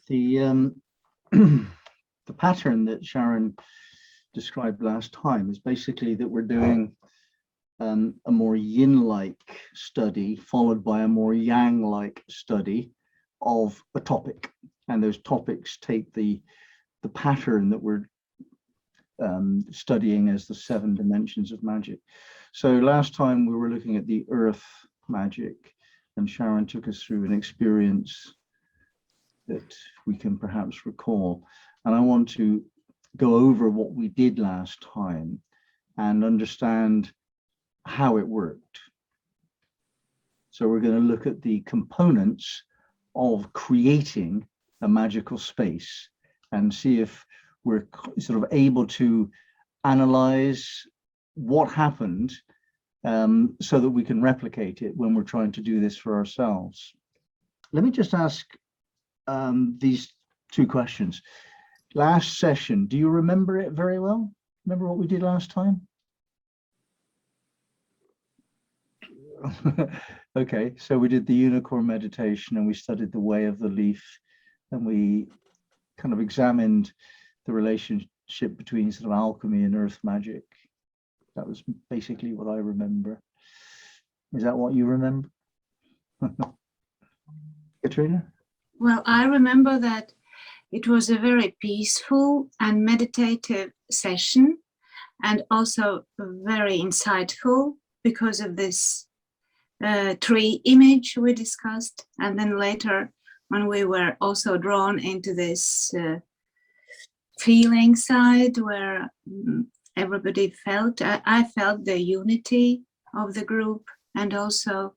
The the pattern that Sharon described last time is basically that we're doing a more yin-like study followed by a more yang-like study of a topic, and those topics take the pattern that we're studying as the 7 dimensions of magic. So last time we were looking at the earth magic, and Sharon took us through an experience that we can perhaps recall. And I want to go over what we did last time and understand how it worked. So we're going to look at the components of creating a magical space and see if we're sort of able to analyze what happened so that we can replicate it when we're trying to do this for ourselves. Let me just ask these 2 questions. Last session, do you remember it very well? Remember what we did last time? Okay, so we did the unicorn meditation and we studied the way of the leaf, and we kind of examined the relationship between sort of alchemy and earth magic. That was basically what I remember. Is that what you remember? Katrina? Well, I remember that it was a very peaceful and meditative session, and also very insightful because of this tree image we discussed. And then later, when we were also drawn into this feeling side where everybody felt, I felt the unity of the group, and also,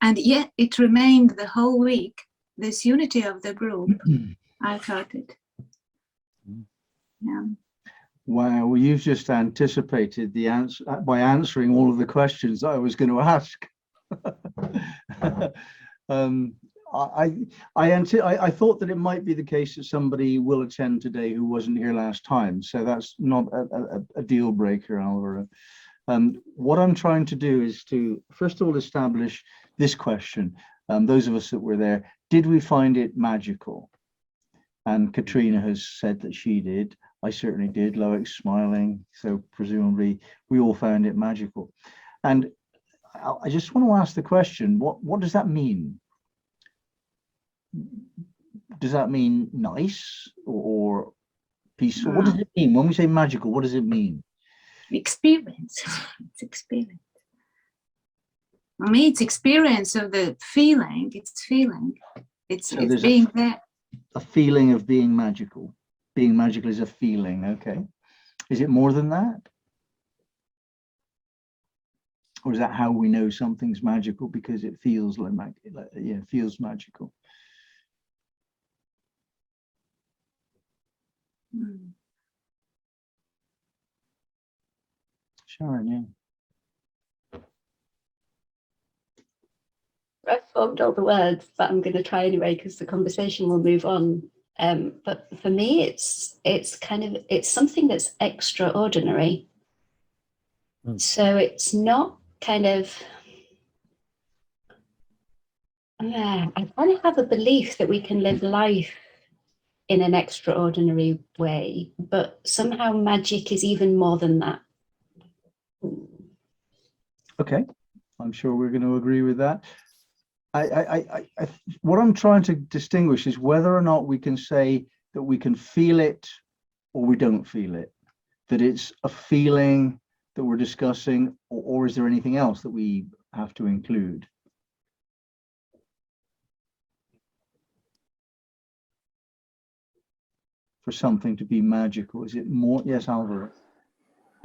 and yet it remained the whole week, this unity of the group. I felt it. Yeah. Wow, well, you've just anticipated the answer by answering all of the questions I was going to ask. I thought that it might be the case that somebody will attend today who wasn't here last time, so that's not a deal breaker, Alvaro. What I'm trying to do is to first of all establish this question. Those of us that were there, did we find it magical? And Katrina has said that she did. I certainly did. Loic's smiling, so presumably we all found it magical. And I just want to ask the question: what does that mean? Does that mean nice or peaceful? What does it mean when we say magical? What does it mean? Experience. It's experience. For me, it's experience of the feeling. It's feeling. It's being there. A feeling of being magical. Being magical is a feeling. Okay. Is it more than that? Or is that how we know something's magical, because it feels like yeah, feels magical? Sharon, yeah. I've formed all the words, but I'm going to try anyway because the conversation will move on. But for me, it's something that's extraordinary. So it's not kind of, I kind of have a belief that we can live life in an extraordinary way, but somehow magic is even more than that. Okay, I'm sure we're going to agree with that. What I'm trying to distinguish is whether or not we can say that we can feel it or we don't feel it, that it's a feeling that we're discussing, or is there anything else that we have to include? For something to be magical, is it more? Yes, Alvaro.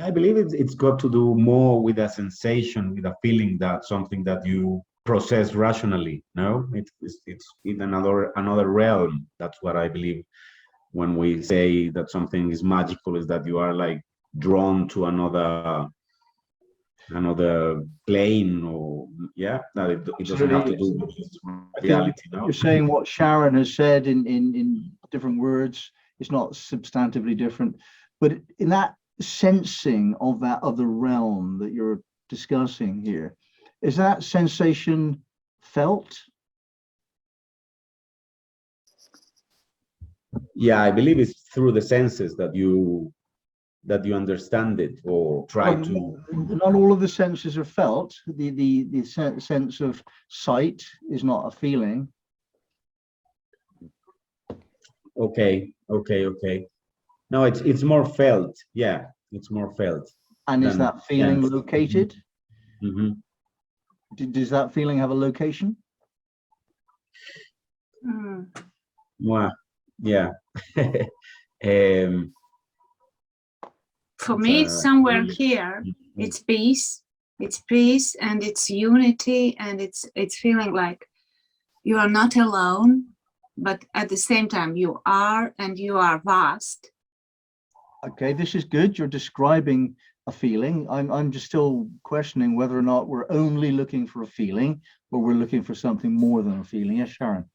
I believe it's got to do more with a sensation, with a feeling, that something that you process rationally. No, it's in another realm. That's what I believe when we say that something is magical, is that you are like drawn to another plane, or yeah, that it doesn't have to do with reality. No? You're saying what Sharon has said in different words. It's not substantively different, but in that sensing of that other realm that you're discussing here, is that sensation felt? Yeah, I believe it's through the senses that you understand it or try Well, to. not all of the senses are felt. The sense of sight is not a feeling. Okay. No, it's more felt. Yeah, it's more felt. And is that feeling sense. located? Mhm. Does that feeling have a location? Mm. Mwah. Yeah. um, For it's me, it's somewhere really- here. Mhm. It's peace. It's peace and it's unity, and it's feeling like you are not alone, but at the same time you are, and you are vast. Okay, this is good. You're describing a feeling. I'm just still questioning whether or not we're only looking for a feeling or we're looking for something more than a feeling. Yes, Sharon.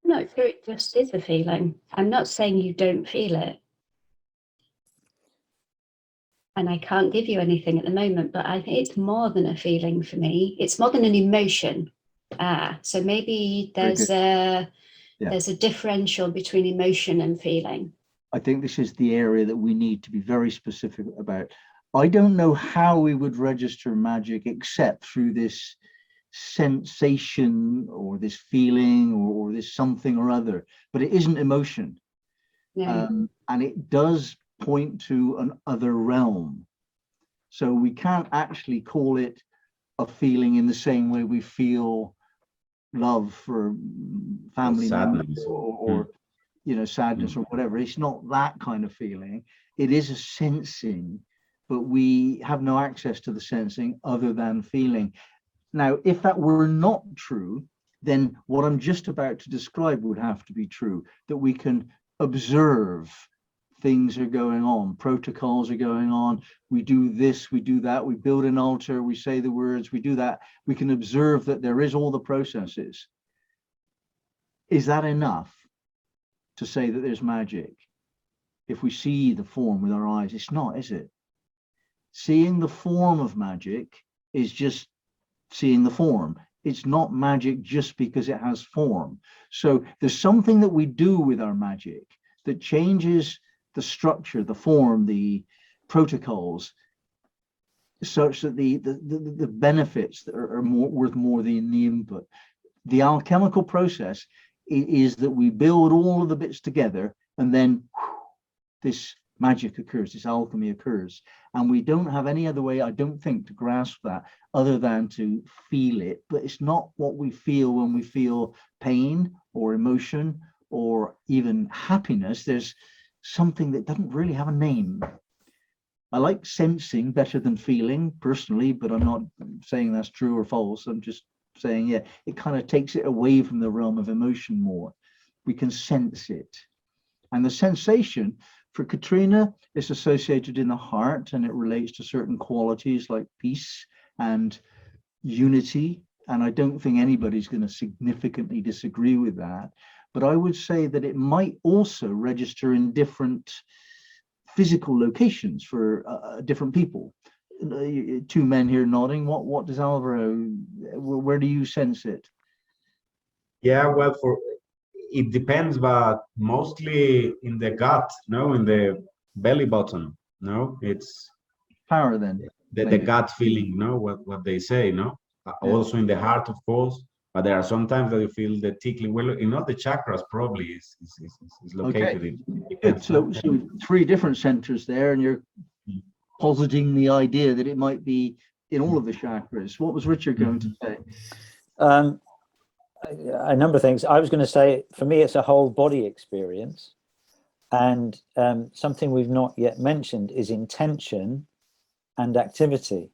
No, so it just is a feeling. I'm not saying you don't feel it. And I can't give you anything at the moment, but I think it's more than a feeling for me. It's more than an emotion. So maybe there's a differential between emotion and feeling. I think this is the area that we need to be very specific about. I don't know how we would register magic except through this sensation or this feeling or this something or other, but it isn't emotion. No. And it does point to an other realm. So we can't actually call it a feeling in the same way we feel love for family members sadness. or sadness or whatever. It's not that kind of feeling. It is a sensing, but we have no access to the sensing other than feeling. Now, if that were not true, then what I'm just about to describe would have to be true, that we can observe things are going on, protocols are going on, we do this, we do that, we build an altar, we say the words, we do that, we can observe that there is all the processes. Is that enough to say that there's magic? If we see the form with our eyes, it's not, is it? Seeing the form of magic is just seeing the form. It's not magic just because it has form. So there's something that we do with our magic that changes the structure, the form, the protocols, such that the benefits that are worth more than the input. The alchemical process is that we build all of the bits together, and then this magic occurs, this alchemy occurs. And we don't have any other way, I don't think, to grasp that other than to feel it. But it's not what we feel when we feel pain or emotion or even happiness. There's something that doesn't really have a name. I like sensing better than feeling personally, but I'm not saying that's true or false. I'm just saying, yeah, it kind of takes it away from the realm of emotion more. We can sense it. And the sensation for Katrina is associated in the heart, and it relates to certain qualities like peace and unity. And I don't think anybody's going to significantly disagree with that. But I would say that it might also register in different physical locations for different people. Two men here nodding. What does Alvaro, where do you sense it? Yeah, well, it depends, but mostly in the gut, no, in the belly button, no, it's Power then. the gut feeling, no, what they say, no, also in the heart, of course, but there are sometimes that you feel the tickling. Well, in all the chakras, probably is located. Okay. It depends, So three different centers there, and you're positing the idea that it might be in all of the chakras. What was Richard going to say? A number of things. I was going to say, for me, it's a whole body experience. And something we've not yet mentioned is intention and activity.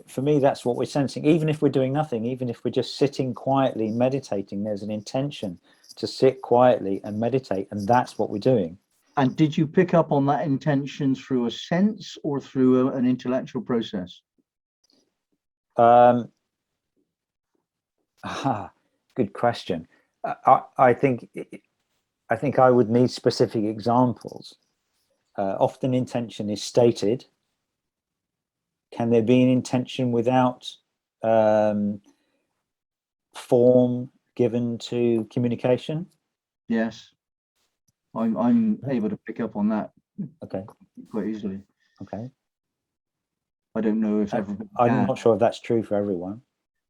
For me, that's what we're sensing. Even if we're doing nothing, even if we're just sitting quietly meditating, there's an intention to sit quietly and meditate, and that's what we're doing. And did you pick up on that intention through a sense or through an intellectual process? Good question. I think I would need specific examples. Often intention is stated. Can there be an intention without form given to communication? Yes. I'm able to pick up on that Okay. quite easily. Okay. I don't know if everybody I'm can. not sure if that's true for everyone.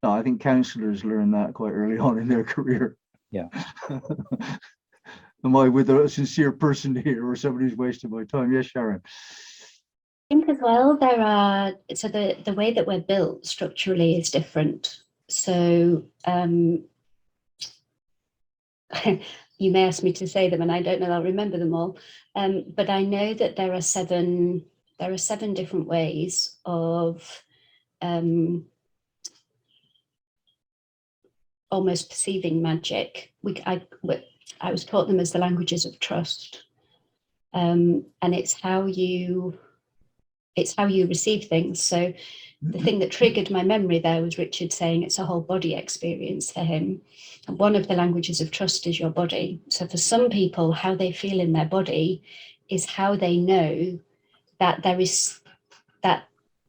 No, I think counsellors learn that quite early on in their career. Yeah. Am I with a sincere person here or somebody who's wasting my time? Yes, Sharon. I think as well so the way that we're built structurally is different. So you may ask me to say them and I don't know I'll remember them all, but I know that there are seven different ways of almost perceiving magic. I was taught them as the languages of trust, and it's how you receive things. So the thing that triggered my memory there was Richard saying it's a whole body experience for him. And one of the languages of trust is your body. So for some people, how they feel in their body is how they know that that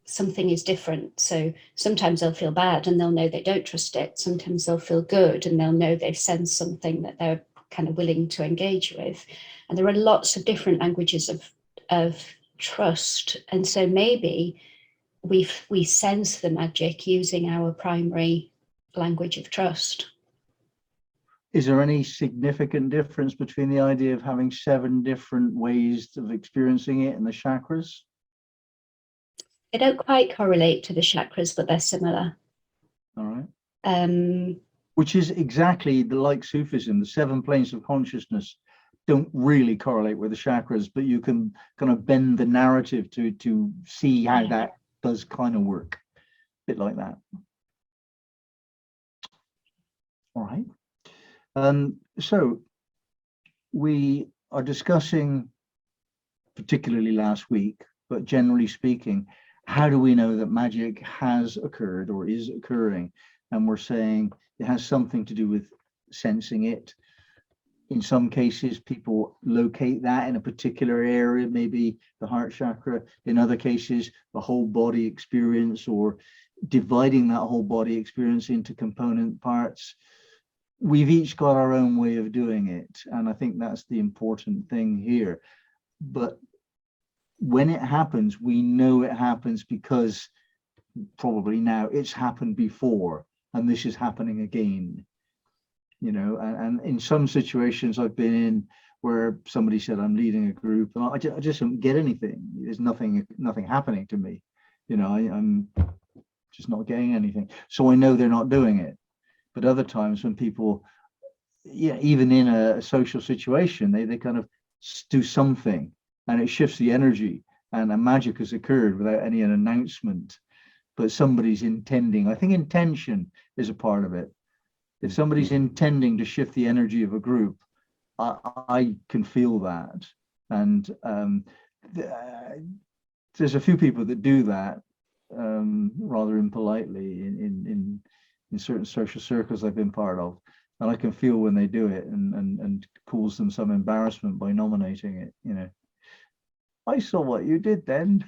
something is different. So sometimes they'll feel bad and they'll know they don't trust it. Sometimes they'll feel good and they'll know they've sensed something that they're kind of willing to engage with. And there are lots of different languages of trust. And so maybe we sense the magic using our primary language of trust. Is there any significant difference between the idea of having 7 different ways of experiencing it and the chakras? They don't quite correlate to the chakras, but they're similar. All right. Which is exactly like Sufism. The 7 planes of consciousness don't really correlate with the chakras, but you can kind of bend the narrative to see how that does kind of work. A bit like that. All right. So we are discussing, particularly last week, but generally speaking, how do we know that magic has occurred or is occurring? And we're saying it has something to do with sensing it. In some cases, people locate that in a particular area, maybe the heart chakra. In other cases, the whole body experience, or dividing that whole body experience into component parts. We've each got our own way of doing it. And I think that's the important thing here. But when it happens, we know it happens because probably now it's happened before and this is happening again. You know, and in some situations I've been in where somebody said I'm leading a group and I just don't get anything. There's nothing happening to me. You know, I'm just not getting anything. So I know they're not doing it. But other times when people, even in a social situation, they kind of do something and it shifts the energy and a magic has occurred without any announcement. But somebody's intending. I think intention is a part of it. If somebody's intending to shift the energy of a group, I can feel that. And there's a few people that do that rather impolitely in certain social circles I've been part of. And I can feel when they do it and cause them some embarrassment by nominating it. You know, I saw what you did then.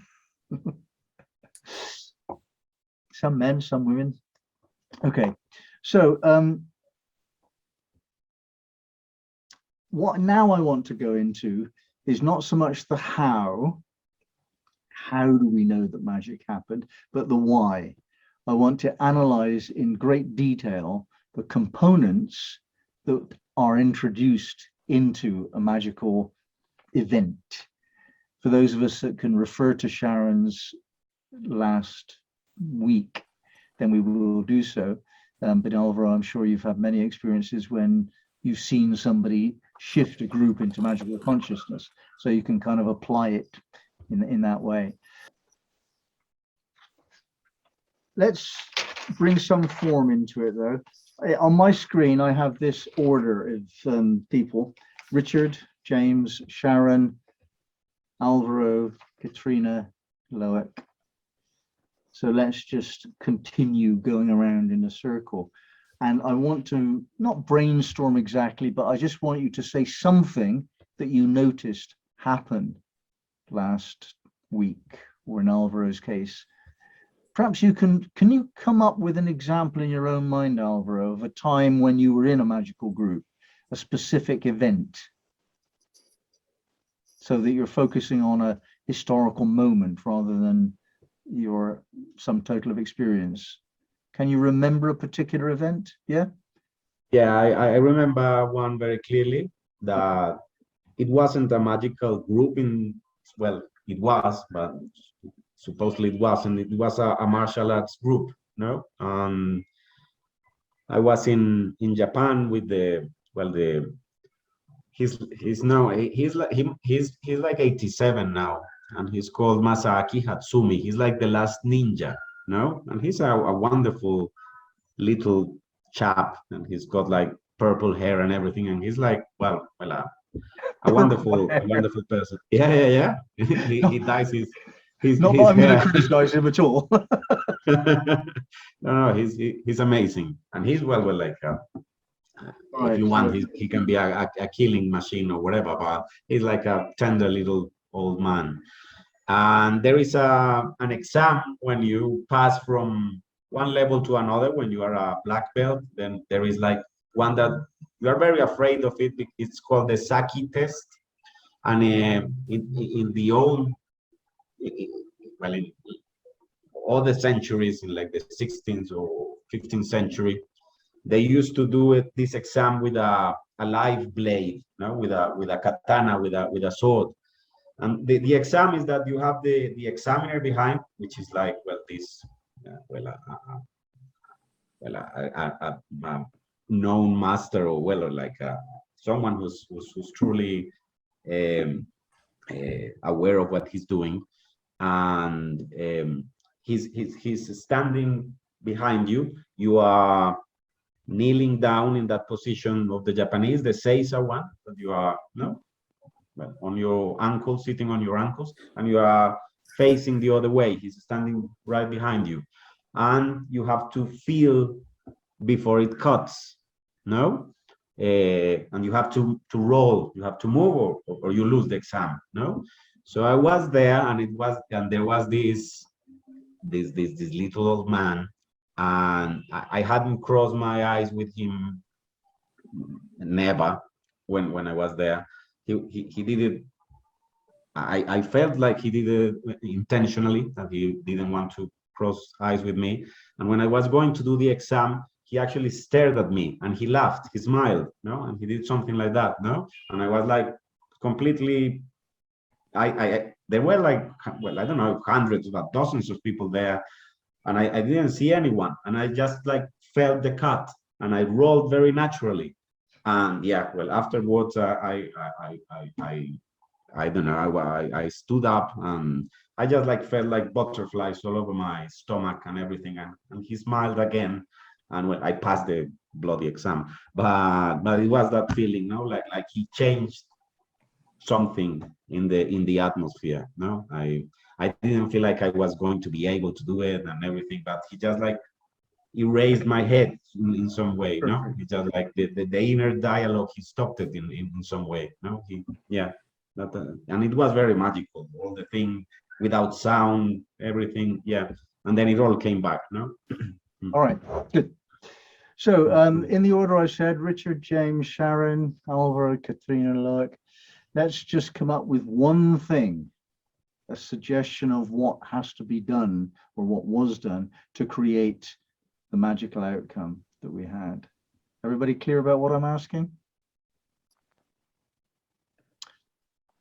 Some men, some women. Okay. So what now I want to go into is not so much the how do we know that magic happened, but the why. I want to analyze in great detail the components that are introduced into a magical event. For those of us that can refer to Sharon's last week, then we will do so. But Alvaro, I'm sure you've had many experiences when you've seen somebody shift a group into magical consciousness, so you can kind of apply it in that way. Let's bring some form into it, though. On my screen, I have this order of people: Richard, James, Sharon, Alvaro, Katrina, Loic. So let's just continue going around in a circle. And I want to not brainstorm exactly, but I just want you to say something that you noticed happen last week, or in Alvaro's case. Perhaps you can you come up with an example in your own mind, Alvaro, of a time when you were in a magical group, a specific event? so that you're focusing on a historical moment rather than your sum total of experience. Can you remember a particular event? Yeah. Yeah, I remember one very clearly, that it wasn't a magical group well, it was, but supposedly it wasn't. It was a martial arts group, no? I was in Japan with he's like 87 now, and he's called Masaaki Hatsumi. He's like the last ninja, no? And he's a wonderful little chap, and he's got like purple hair and everything, and he's like, a wonderful person. Yeah. He dyes his Not that I'm going hair. to criticize him at all. No, he's amazing, and he's like if you want, he can be a killing machine or whatever, but he's like a tender little old man. And there is an exam when you pass from one level to another. When you are a black belt, then there is like one that you are very afraid of it. It's called the Saki test, and in the old, well, in all the centuries, in like the 16th or 15th century, they used to do this exam with a live blade, no, with a katana, with a sword. And the exam is that you have the examiner behind, which is like, well, this, a known master, or well, or like someone who's truly aware of what he's doing, and he's standing behind you. You are kneeling down in that position of the Japanese, the Seiza one, that you are on your ankles, sitting on your ankles, and you are facing the other way. He's standing right behind you, and you have to feel before it cuts, no? And you have to roll, you have to move, or you lose the exam, no? So I was there, and there was this little old man, and I hadn't crossed my eyes with him, never, when I was there. He did it. I felt like he did it intentionally, that he didn't want to cross eyes with me. And when I was going to do the exam, he actually stared at me, and he laughed, he smiled, no, and he did something like that, no. And I was like completely. There were like, well, I don't know, hundreds, but dozens of people there, and I didn't see anyone, and I just like felt the cut, and I rolled very naturally. And yeah, well, afterwards, I don't know, I stood up, and I just like felt like butterflies all over my stomach and everything, and he smiled again, and when I passed the bloody exam, but it was that feeling, no, like he changed something in the atmosphere, no. I didn't feel like I was going to be able to do it and everything, but he just like erased my head in some way, no. It's just like the inner dialogue, he stopped it in some way, no. And it was very magical, all the thing without sound, everything, yeah. And then it all came back, no. All right, good. So in the order I said, Richard, James, Sharon, Alvaro, Katrina, Loic, let's just come up with one thing, a suggestion of what has to be done, or what was done, to create the magical outcome that we had. Everybody clear about what I'm asking?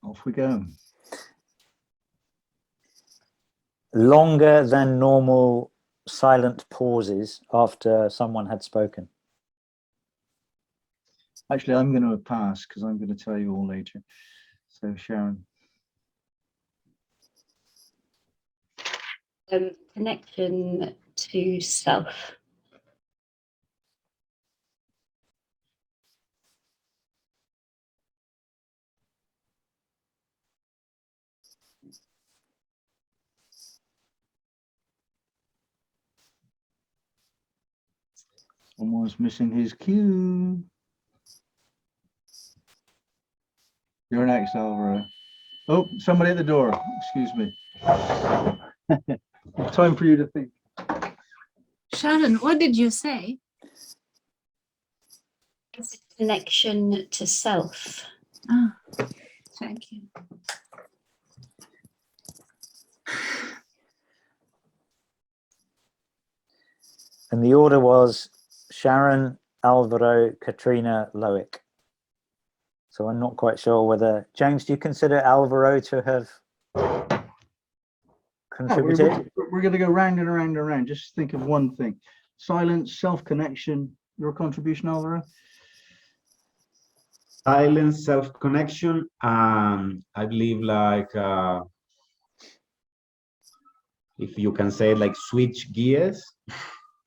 Off we go. Longer than normal silent pauses after someone had spoken. Actually, I'm going to pass, because I'm going to tell you all later. So Sharon. Connection to self. Someone's missing his cue. You're next, Alvaro. Oh, somebody at the door. Excuse me. Time for you to think. Sharon, what did you say? Connection to self. Ah, thank you. And the order was Sharon, Alvaro, Katrina, Loic. So I'm not quite sure whether, James, do you consider Alvaro to have contributed? We're going to go round and around and around. Just think of one thing. Silence, self-connection. Your contribution, Alvaro? Silence, self-connection, and I believe like if you can say like switch gears,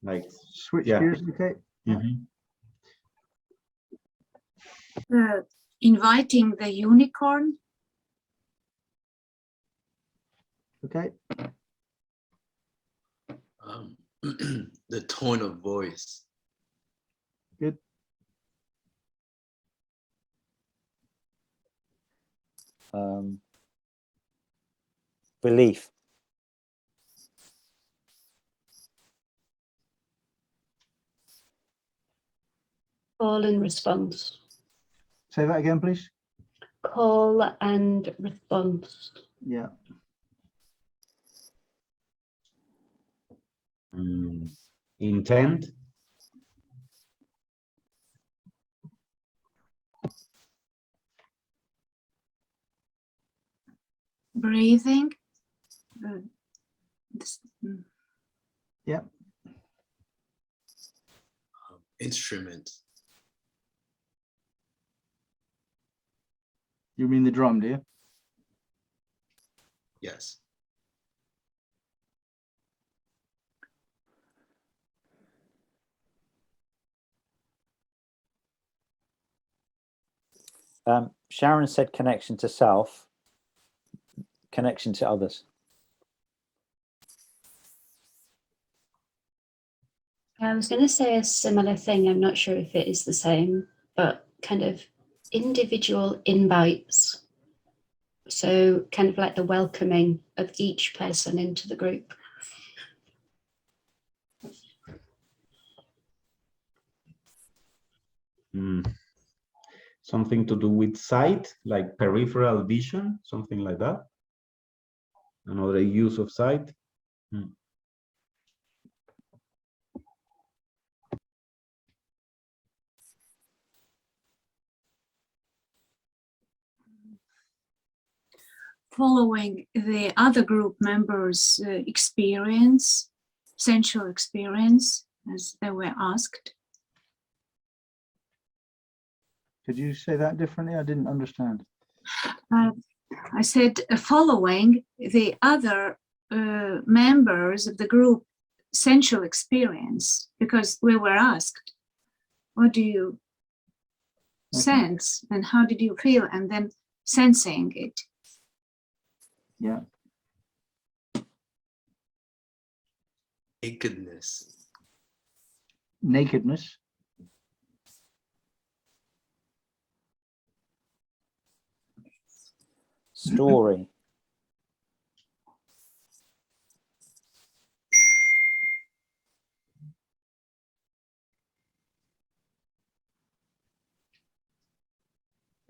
like Switch yeah. gears, okay? Mhm. Inviting the unicorn. Okay. The tone of voice. Good. Belief. Call and response. Say that again, please. Call and response. Yeah. Intent. Breathing. Yeah. Instrument. You mean the drum, do you? Yes. Sharon said connection to self, connection to others. I was going to say a similar thing. I'm not sure if it is the same, but kind of individual invites. So kind of like the welcoming of each person into the group. Something to do with sight, like peripheral vision, something like that. Another use of sight. Following the other group members' experience, sensual experience, as they were asked. Could you say that differently? I didn't understand. I said following the other members of the group sensual experience, because we were asked, what do you sense and how did you feel? And then sensing it. Yeah. Nakedness. Nakedness. Story.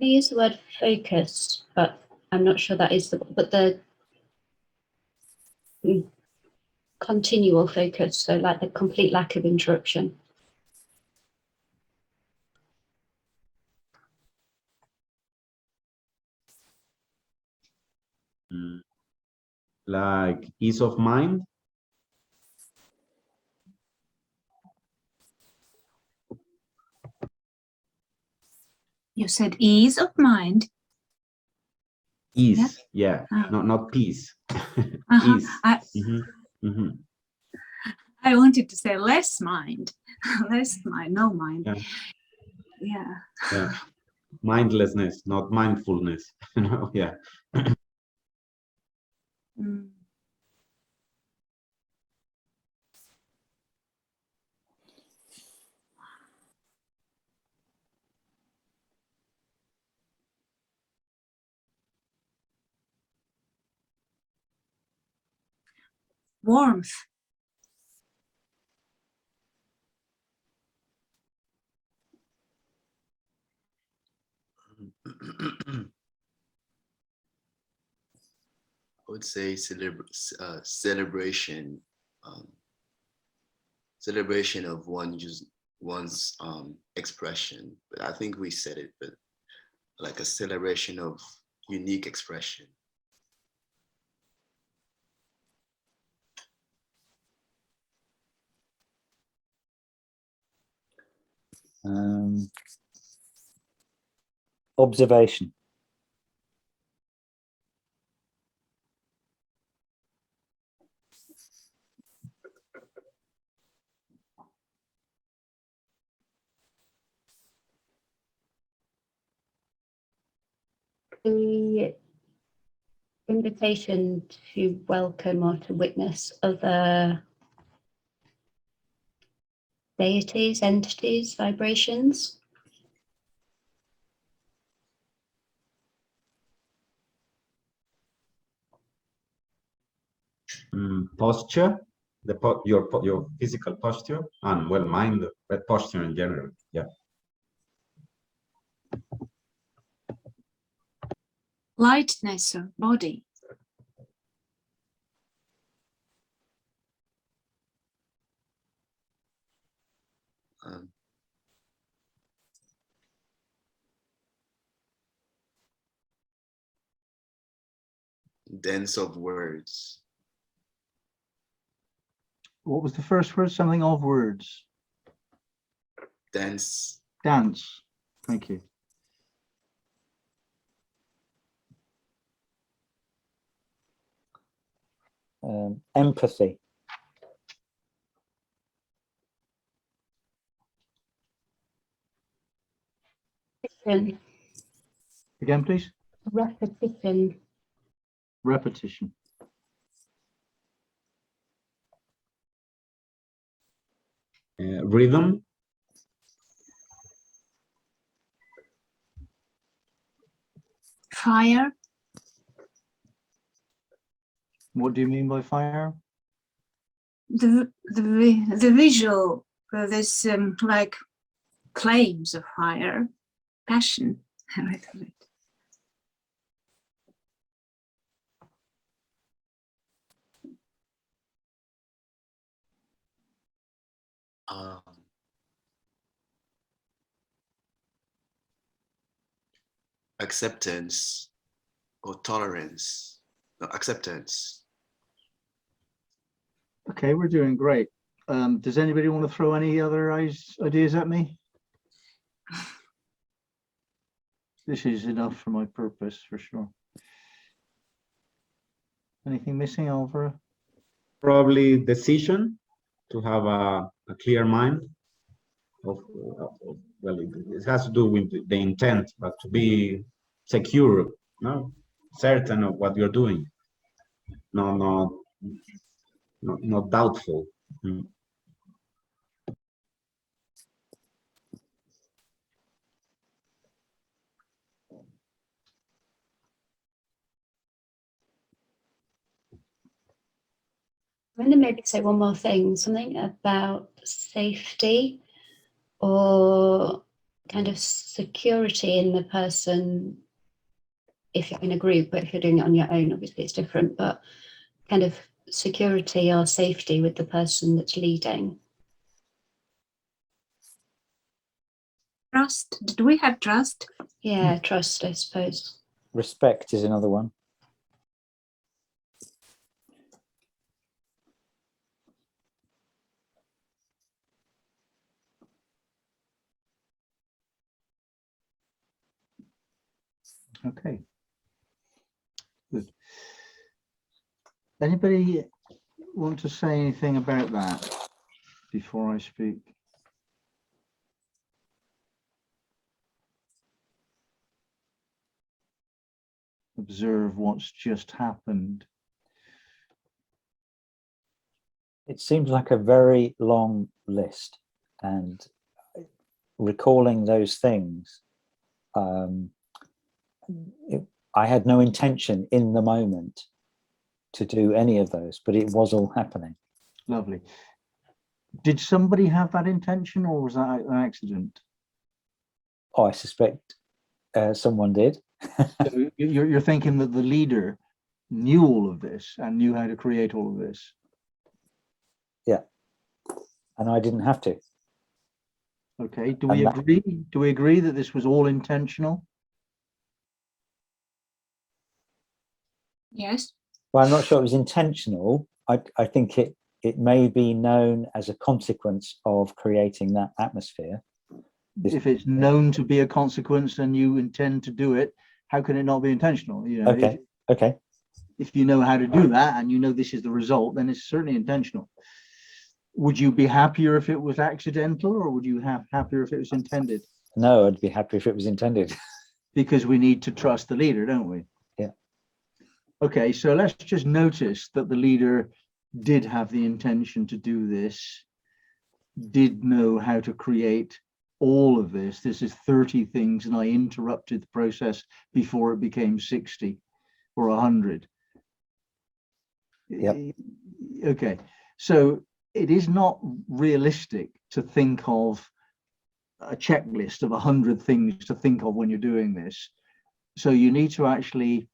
They use the word focus, but I'm not sure that is the continual focus, so like the complete lack of interruption. Like ease of mind. You said ease of mind. Ease, yeah, not peace. Ease. I wanted to say less mind, less mind, no mind. Yeah. Mindlessness, not mindfulness. Yeah. Warmth. I would say celebration. celebration of one's expression. But I think we said it, but like a celebration of unique expression. Observation. The invitation to welcome or to witness other deities, entities, vibrations. Posture, your physical posture, and well, mind, but posture in general. Yeah. Lightness of body. Dense of words. What was the first word? Something of words. Dense. Dance. Thank you. Empathy. Repetition. Again, please. Repetition. Repetition. Rhythm. Fire. What do you mean by fire? The visual, this like flames of fire, passion. I thought it. Acceptance or tolerance. No, acceptance. Okay, we're doing great. Does anybody want to throw any other ideas at me? This is enough for my purpose, for sure. Anything missing, Alvaro? Probably decision, to have a clear mind. Well, it has to do with the intent, but to be secure, no, certain of what you're doing, not doubtful. I'm going to maybe say one more thing, something about safety or kind of security in the person. If you're in a group, but if you're doing it on your own, obviously it's different, but kind of security or safety with the person that's leading. Trust. Did we have trust? Yeah, trust, I suppose. Respect is another one. Okay. Good. Anybody want to say anything about that before I speak? Observe what's just happened. It seems like a very long list, and recalling those things, I had no intention in the moment to do any of those, but it was all happening. Lovely. Did somebody have that intention, or was that an accident? Oh, I suspect someone did. So you're thinking that the leader knew all of this and knew how to create all of this? Yeah. and I didn't have to. Okay, do we And that- agree? Do we agree that this was all intentional? Yes. Well, I'm not sure it was intentional. I think it may be known as a consequence of creating that atmosphere. If it's known to be a consequence and you intend to do it, how can it not be intentional? You know, Okay. Okay. if you know how to do that and you know this is the result, then it's certainly intentional. Would you be happier if it was accidental, or would you have happier if it was intended? No, I'd be happy if it was intended. Because we need to trust the leader, don't we? Yeah. Okay, so let's just notice that the leader did have the intention to do this, did know how to create all of this. This is 30 things, and I interrupted the process before it became 60 or 100. Yep. Okay, so it is not realistic to think of a checklist of 100 things to think of when you're doing this. So you need to actually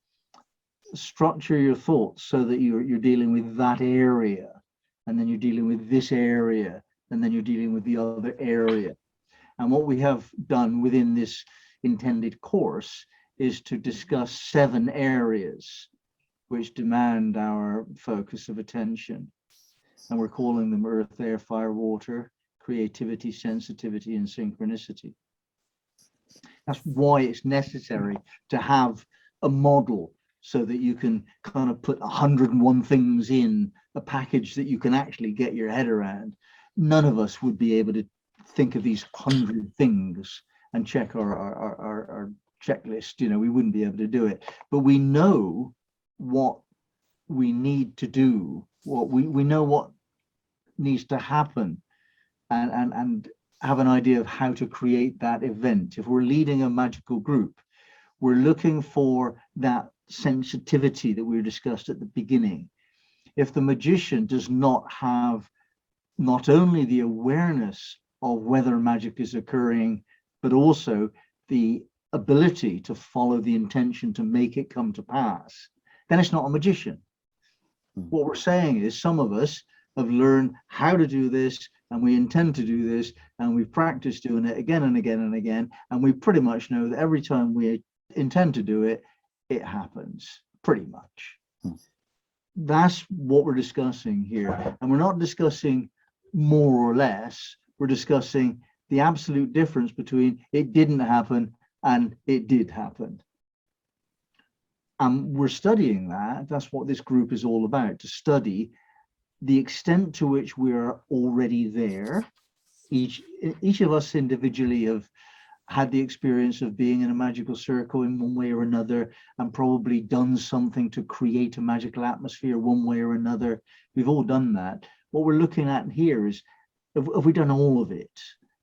structure your thoughts so that you're dealing with that area, and then you're dealing with this area, and then you're dealing with the other area. And what we have done within this intended course is to discuss 7 areas which demand our focus of attention. And we're calling them earth, air, fire, water, creativity, sensitivity, and synchronicity. That's why it's necessary to have a model so that you can kind of put 101 things in a package that you can actually get your head around. None of us would be able to think of these 100 things and check our checklist. You know, we wouldn't be able to do it, but we know what we need to do, what we know what needs to happen, and have an idea of how to create that event. If we're leading a magical group, we're looking for that sensitivity that we discussed at the beginning. If the magician does not have not only the awareness of whether magic is occurring, but also the ability to follow the intention to make it come to pass, then it's not a magician. What we're saying is some of us have learned how to do this, and we intend to do this, and we've practiced doing it again and again and again, and we pretty much know that every time we intend to do it, it happens, pretty much. That's what we're discussing here. And we're not discussing more or less, we're discussing the absolute difference between it didn't happen and it did happen. And we're studying that. That's what this group is all about, to study the extent to which we're already there. Each of us individually have had the experience of being in a magical circle in one way or another, and probably done something to create a magical atmosphere one way or another. We've all done that. What we're looking at here is, have we done all of it?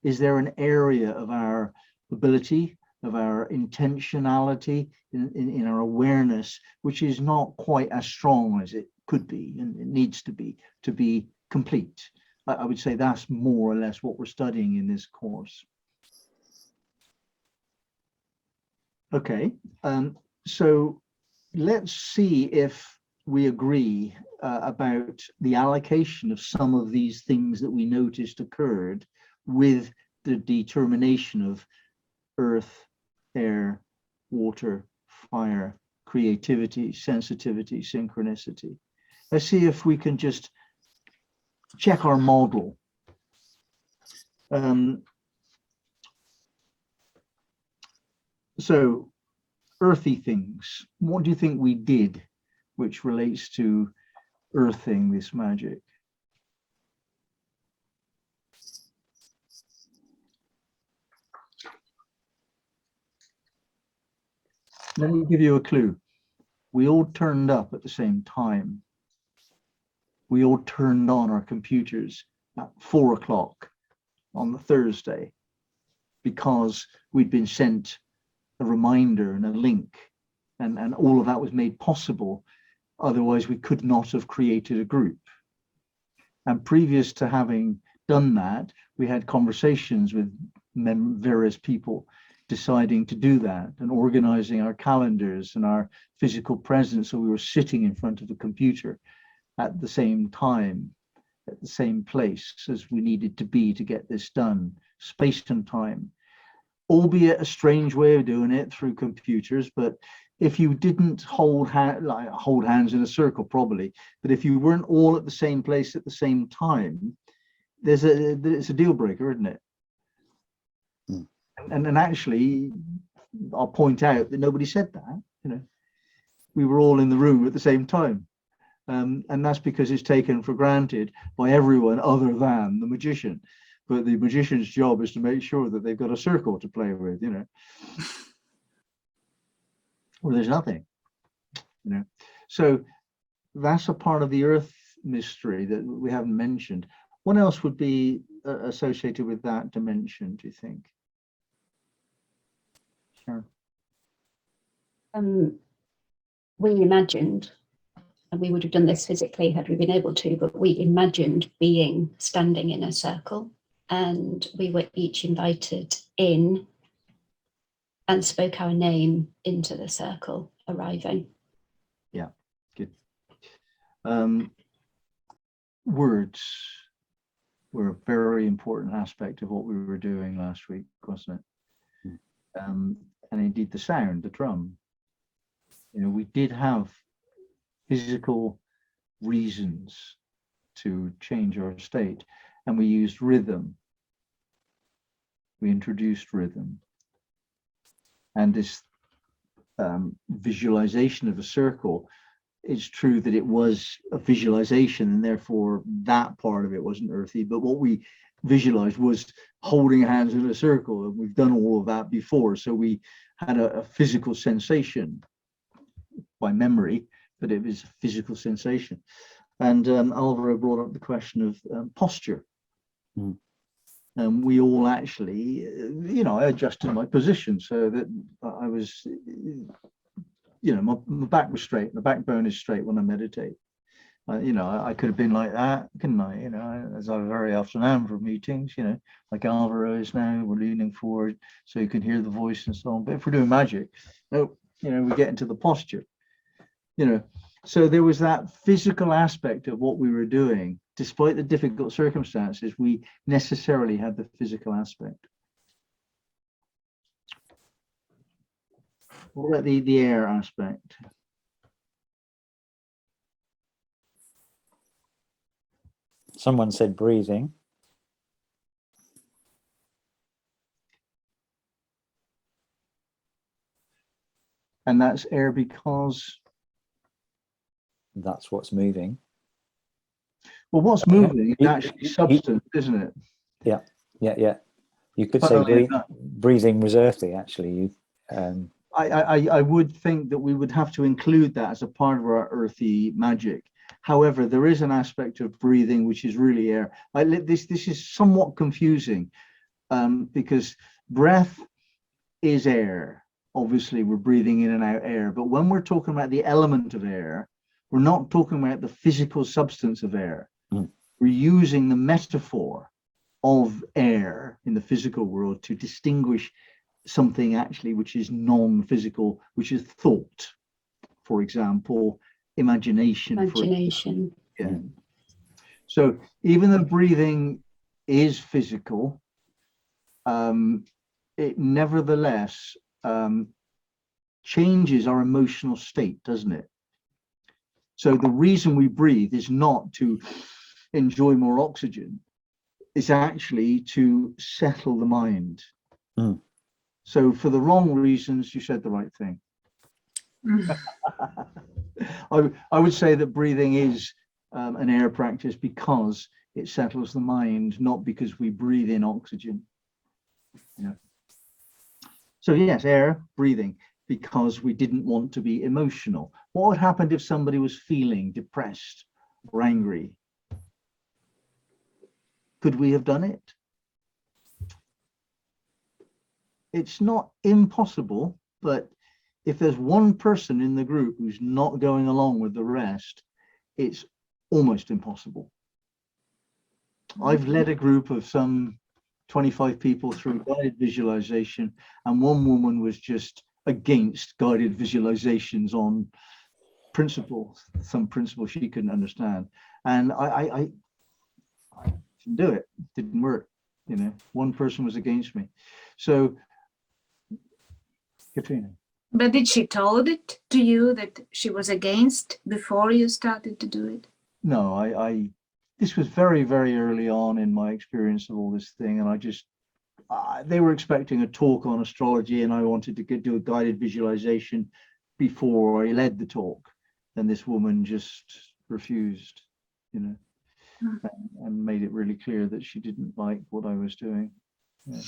Is there an area of our ability, of our intentionality, in our awareness, which is not quite as strong as it could be and it needs to be complete? I would say that's more or less what we're studying in this course. Okay, so let's see if we agree about the allocation of some of these things that we noticed occurred with the determination of earth, air, water, fire, creativity, sensitivity, synchronicity. Let's see if we can just check our model. So, earthy things, what do you think we did which relates to earthing this magic? Let me give you a clue. We all turned up at the same time. We all turned on our computers at 4 o'clock on the Thursday because we'd been sent a reminder and a link, and all of that was made possible. Otherwise, we could not have created a group. And previous to having done that, we had conversations with various people deciding to do that and organizing our calendars and our physical presence, so we were sitting in front of the computer at the same time. at the same place as we needed to be to get this done, space and time, albeit a strange way of doing it through computers. But if you didn't hold hands in a circle, probably, but if you weren't all at the same place at the same time, it's a deal breaker, isn't it? Mm. And actually, I'll point out that nobody said that. You know, we were all in the room at the same time. And that's because it's taken for granted by everyone other than the magician. But the magician's job is to make sure that they've got a circle to play with, you know, or there's nothing, you know. So that's a part of the earth mystery that we haven't mentioned. What else would be associated with that dimension, do you think? Sure. We imagined, and we would have done this physically had we been able to, but we imagined being standing in a circle, and we were each invited in and spoke our name into the circle arriving. Yeah, good. Words were a very important aspect of what we were doing last week, wasn't it? And indeed the sound, the drum. You know, we did have physical reasons to change our state, and we used rhythm. We introduced rhythm, and this visualization of a circle. It's true that it was a visualization, and therefore that part of it wasn't earthy, but what we visualized was holding hands in a circle, and we've done all of that before, so we had a physical sensation by memory, but it was a physical sensation. And Alvaro brought up the question of posture. We all actually, you know, I adjusted my position so that I was, you know, my back was straight, my backbone is straight when I meditate. You know, I could have been like that, couldn't I? You know, as I very often am for meetings, you know, like Alvaro is now, we're leaning forward so you can hear the voice and so on. But if we're doing magic, no, you know, we get into the posture, you know. So there was that physical aspect of what we were doing. Despite the difficult circumstances, we necessarily had the physical aspect. What about the air aspect? Someone said breathing. And that's air because? That's what's moving. Well, what's moving is actually substance, isn't it? Yeah, yeah, yeah. You could say breathing was earthy, actually. I would think that we would have to include that as a part of our earthy magic. However, there is an aspect of breathing which is really air. This is somewhat confusing because breath is air. Obviously, we're breathing in and out air. But when we're talking about the element of air, we're not talking about the physical substance of air. We're using the metaphor of air in the physical world to distinguish something actually which is non-physical, which is thought, for example, imagination. Yeah. So even though breathing is physical, it nevertheless changes our emotional state, doesn't it? So the reason we breathe is not to enjoy more oxygen, it's actually to settle the mind. So for the wrong reasons, you said the right thing. I would say that breathing is an air practice because it settles the mind, not because we breathe in oxygen. Yeah. So yes, air, breathing, because we didn't want to be emotional. What would happen if somebody was feeling depressed or angry? Could we have done it? It's not impossible, but if there's one person in the group who's not going along with the rest, it's almost impossible. I've led a group of some 25 people through guided visualization, and one woman was just against guided visualizations on principles, some principles she couldn't understand. And I I didn't do it. It didn't work. You know, one person was against me. So, Katrina. But did she told it to you that she was against before you started to do it? No, I this was very, very early on in my experience of all this thing, and I just they were expecting a talk on astrology, and I wanted to do a guided visualization before I led the talk, and this woman just refused, you know, and made it really clear that she didn't like what I was doing. Yeah.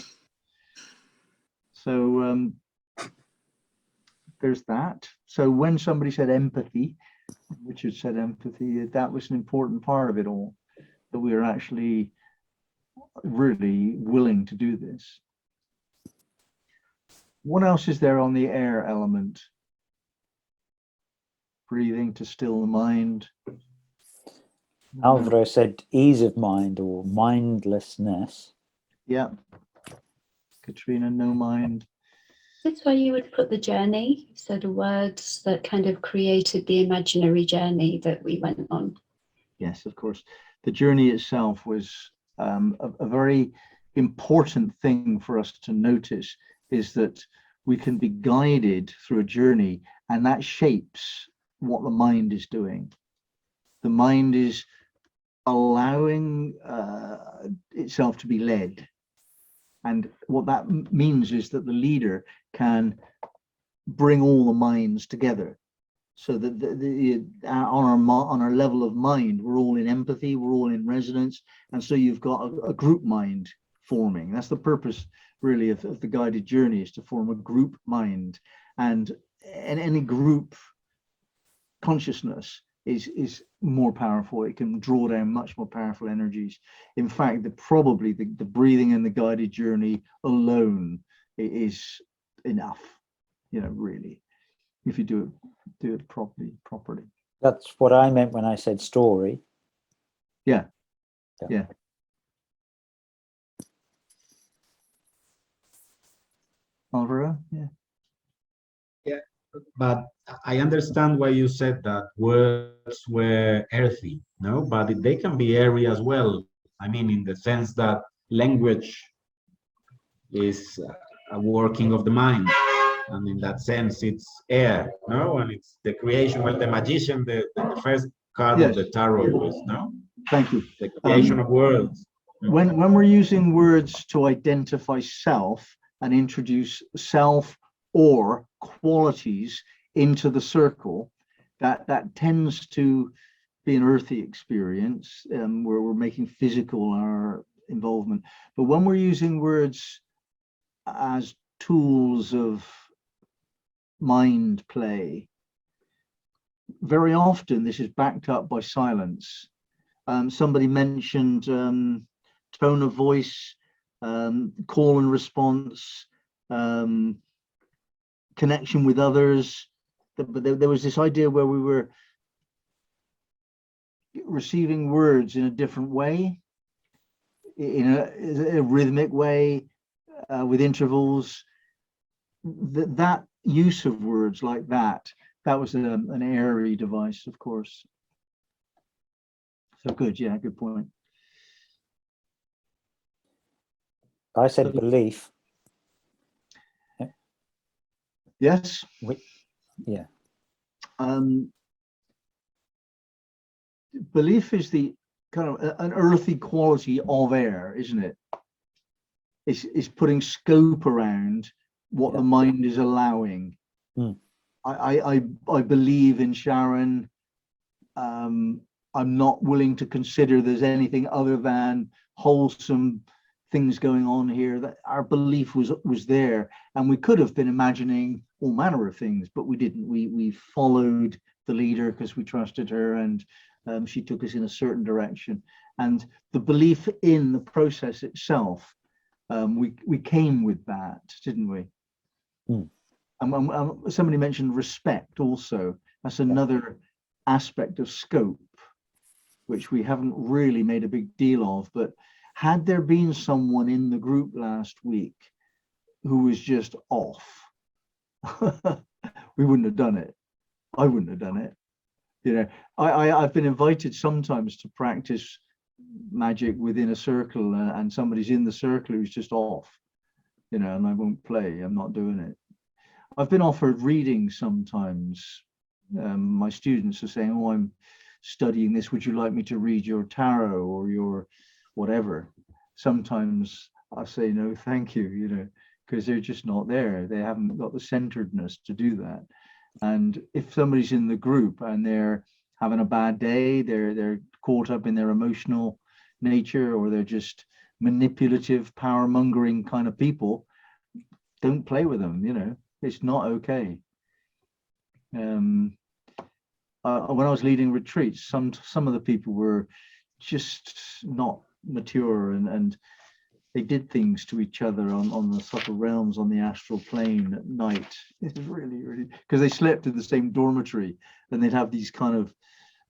So there's that. So when somebody said empathy, Richard said empathy, that was an important part of it all, that we are actually really willing to do this. What else is there on the air element? Breathing to still the mind. Alvaro said ease of mind or mindlessness. Yeah. Katrina, no mind. That's why you would put the journey, so the words that kind of created the imaginary journey that we went on. Yes, of course. The journey itself was a very important thing for us to notice, is that we can be guided through a journey, and that shapes what the mind is doing. The mind is allowing itself to be led. And what that means is that the leader can bring all the minds together, so that on our level of mind, we're all in empathy, we're all in resonance, and so you've got a group mind forming. That's the purpose, really, of the guided journey, is to form a group mind. And any group consciousness is more powerful. It can draw down much more powerful energies. In fact, probably the breathing and the guided journey alone is enough, you know, really, if you do it properly. That's what I meant when I said story. Yeah. Alvaro? Yeah. But I understand why you said that words were earthy, no? But they can be airy as well. I mean, in the sense that language is a working of the mind, and in that sense, it's air, no? And it's the creation. Well, the magician, the first card of the tarot was, no? Thank you. The creation of words. When we're using words to identify self and introduce self or qualities into the circle, that tends to be an earthy experience, where we're making physical our involvement. But when we're using words as tools of mind play, very often this is backed up by silence. Somebody mentioned tone of voice, call and response, connection with others. But there was this idea where we were receiving words in a different way, in a rhythmic way, with intervals. That use of words like that was an airy device, of course. So good, yeah, good point. I said belief. Yes. Yeah. Belief is the kind of an earthy quality of air, isn't it? It's putting scope around what the mind is allowing. I believe in Sharon. I'm not willing to consider there's anything other than wholesome things going on here. That our belief was there, and we could have been imagining all manner of things, but we didn't. We followed the leader because we trusted her, and she took us in a certain direction. And the belief in the process itself, we came with that, didn't we? Somebody mentioned respect also. That's another aspect of scope, which we haven't really made a big deal of. But had there been someone in the group last week who was just off, we wouldn't have done it. I wouldn't have done it. You know, I've been invited sometimes to practice magic within a circle, and somebody's in the circle who's just off, you know, and I won't play. I'm not doing it. I've been offered readings sometimes. My students are saying, "Oh, I'm studying this. Would you like me to read your tarot or your whatever?" Sometimes I say, "No, thank you," you know, because they're just not there. They haven't got the centeredness to do that. And if somebody's in the group and they're having a bad day, they're caught up in their emotional nature, or they're just manipulative, power mongering kind of people, don't play with them. You know, it's not okay. When I was leading retreats, some of the people were just not mature, and they did things to each other on the subtle realms on the astral plane at night. It was really, because they slept in the same dormitory, and they'd have these kind of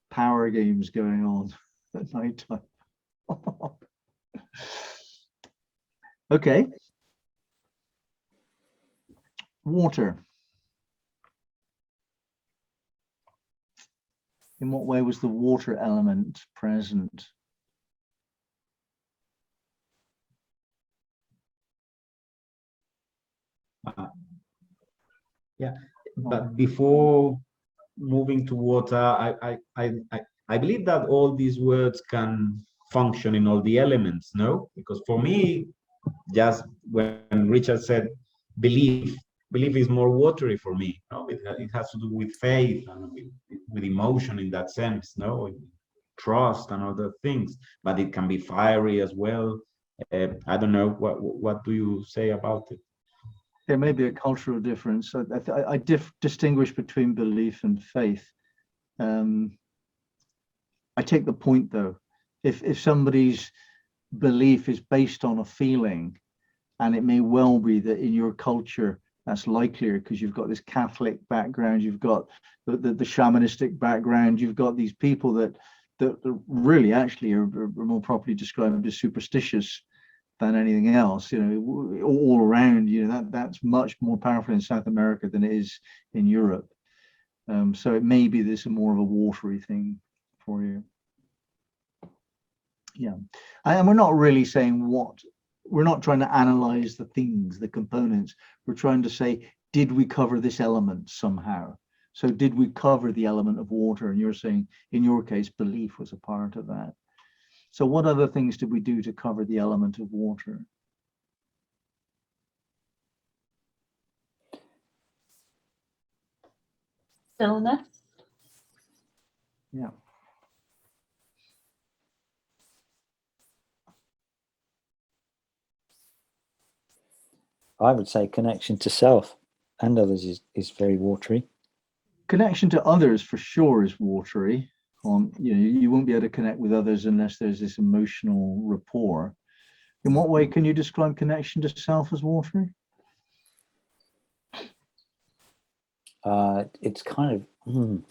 power games going on at night time. Okay. Water. In what way was the water element present? Yeah, but before moving to water, I believe that all these words can function in all the elements, no? Because for me, just when Richard said belief, belief is more watery for me. No, it has to do with faith and with emotion in that sense, no, trust and other things. But it can be fiery as well. I don't know. What do you say about it? There may be a cultural difference. I distinguish between belief and faith. I take the point though. If somebody's belief is based on a feeling, and it may well be that in your culture that's likelier because you've got this Catholic background, you've got the shamanistic background, you've got these people that really actually are more properly described as superstitious than anything else, you know, all around, you know, that's much more powerful in South America than it is in Europe. So it may be this more of a watery thing for you. Yeah, and we're not really saying we're not trying to analyze the things, the components. We're trying to say, did we cover this element somehow? So did we cover the element of water? And you're saying, in your case, belief was a part of that. So what other things did we do to cover the element of water? Stillness. Yeah. I would say connection to self and others is very watery. Connection to others for sure is watery. You know, you won't be able to connect with others unless there's this emotional rapport. In what way can you describe connection to self as watery? It's kind of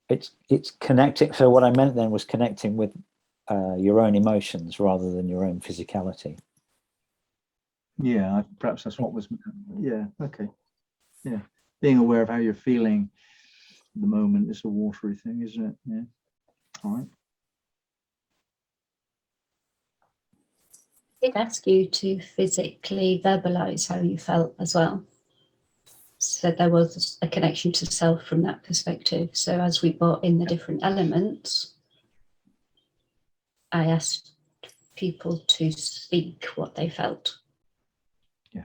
it's connecting. So what I meant then was connecting with your own emotions rather than your own physicality. Yeah, perhaps that's what was. Yeah. Okay. Yeah, being aware of how you're feeling at the moment is a watery thing, isn't it? Yeah. All right. It asked you to physically verbalize how you felt as well. So there was a connection to self from that perspective. So as we brought in the different elements, I asked people to speak what they felt. Yeah.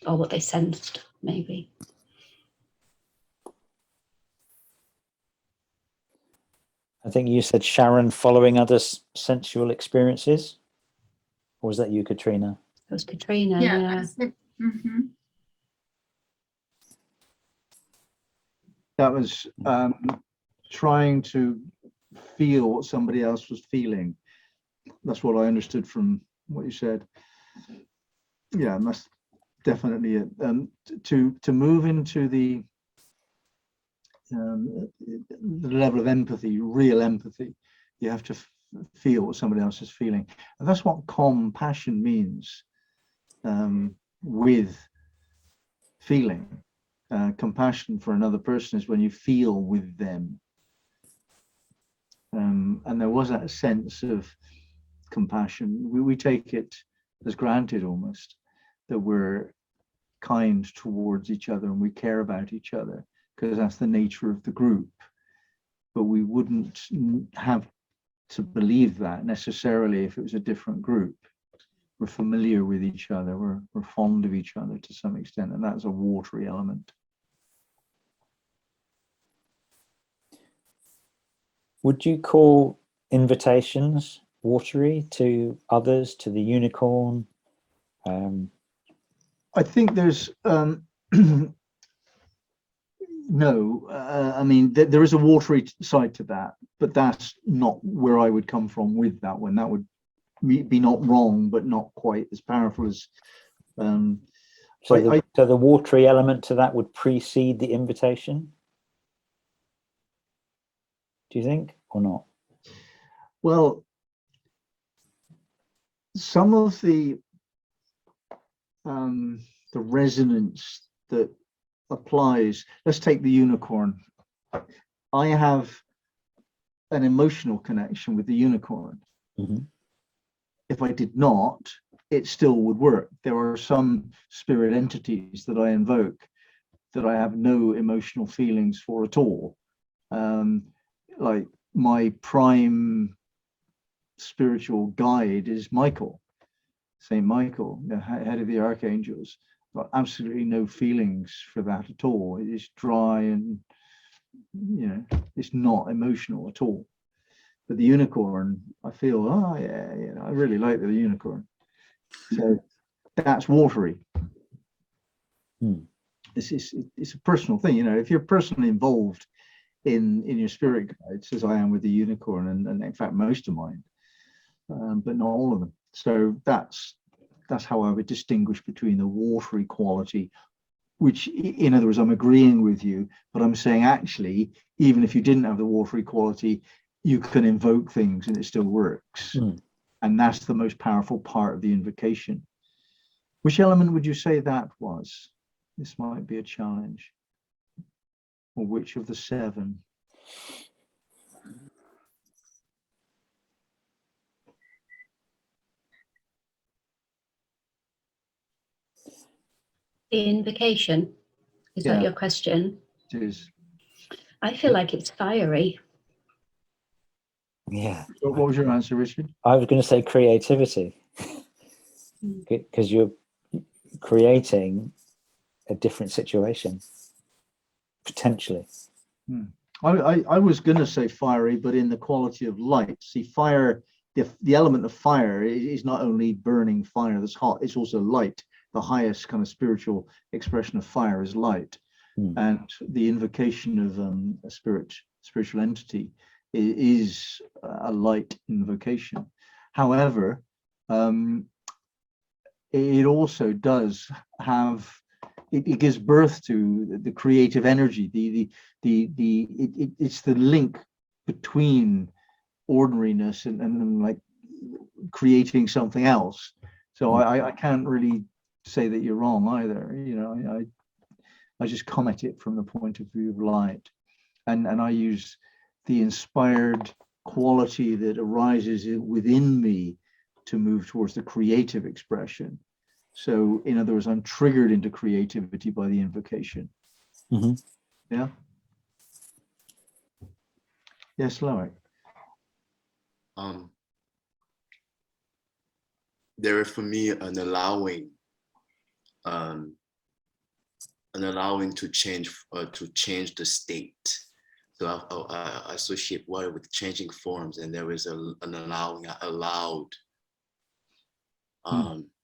Or what they sensed, maybe. I think you said Sharon following others' sensual experiences. Or was that you, Katrina? It was Katrina, Yeah, yeah. I said, mhm. That was trying to feel what somebody else was feeling. That's what I understood from what you said. Yeah, and that's definitely it. To move into the level of empathy, real empathy, you have to feel what somebody else is feeling, and that's what compassion means. With feeling, compassion for another person is when you feel with them. And there was that sense of compassion. We take it as granted almost that we're kind towards each other and we care about each other because that's the nature of the group. But we wouldn't have to believe that necessarily if it was a different group. We're familiar with each other, we're fond of each other to some extent, and that's a watery element. Would you call invitations watery to others, to the unicorn? I think there's no, I mean, there is a watery side to that, but that's not where I would come from with that one. That would be not wrong, but not quite as powerful as. So the watery element to that would precede the invitation? Do you think, or not? Well, some of the resonance that applies, let's take the unicorn. I have an emotional connection with the unicorn. Mm-hmm. If I did not, it still would work. There are some spirit entities that I invoke that I have no emotional feelings for at all. Like my prime spiritual guide is Michael, Saint Michael, the head of the archangels. Got absolutely no feelings for that at all. It is dry and, you know, it's not emotional at all. But the unicorn, I feel, oh yeah, you know, I really like the unicorn. So that's watery. It's a personal thing, you know. If you're personally involved in your spirit guides, as I am with the unicorn, and in fact most of mine, but not all of them. So that's how I would distinguish between the watery quality, which, in other words, I'm agreeing with you, but I'm saying actually, even if you didn't have the watery quality, you can invoke things and it still works. And that's the most powerful part of the invocation. Which element would you say that was? This might be a challenge. Or which of the 7? The invocation, is that your question? It is. I feel like it's fiery. Yeah. What was your answer, Richard? I was going to say creativity, because you're creating a different situation, potentially. I was going to say fiery, but in the quality of light. See, fire, the element of fire is not only burning fire that's hot, it's also light. The highest kind of spiritual expression of fire is light. And the invocation of a spiritual entity is a light invocation. However, it also does have, it gives birth to the creative energy. It's the link between ordinariness and like creating something else. So I can't really say that you're wrong either. You know, I just comment it from the point of view of light, and I use the inspired quality that arises within me to move towards the creative expression. So in other words, I'm triggered into creativity by the invocation. Yeah. Yes, Loic. There is for me an allowing to change the state. So I associate water with changing forms, and there is an allowing. I allowed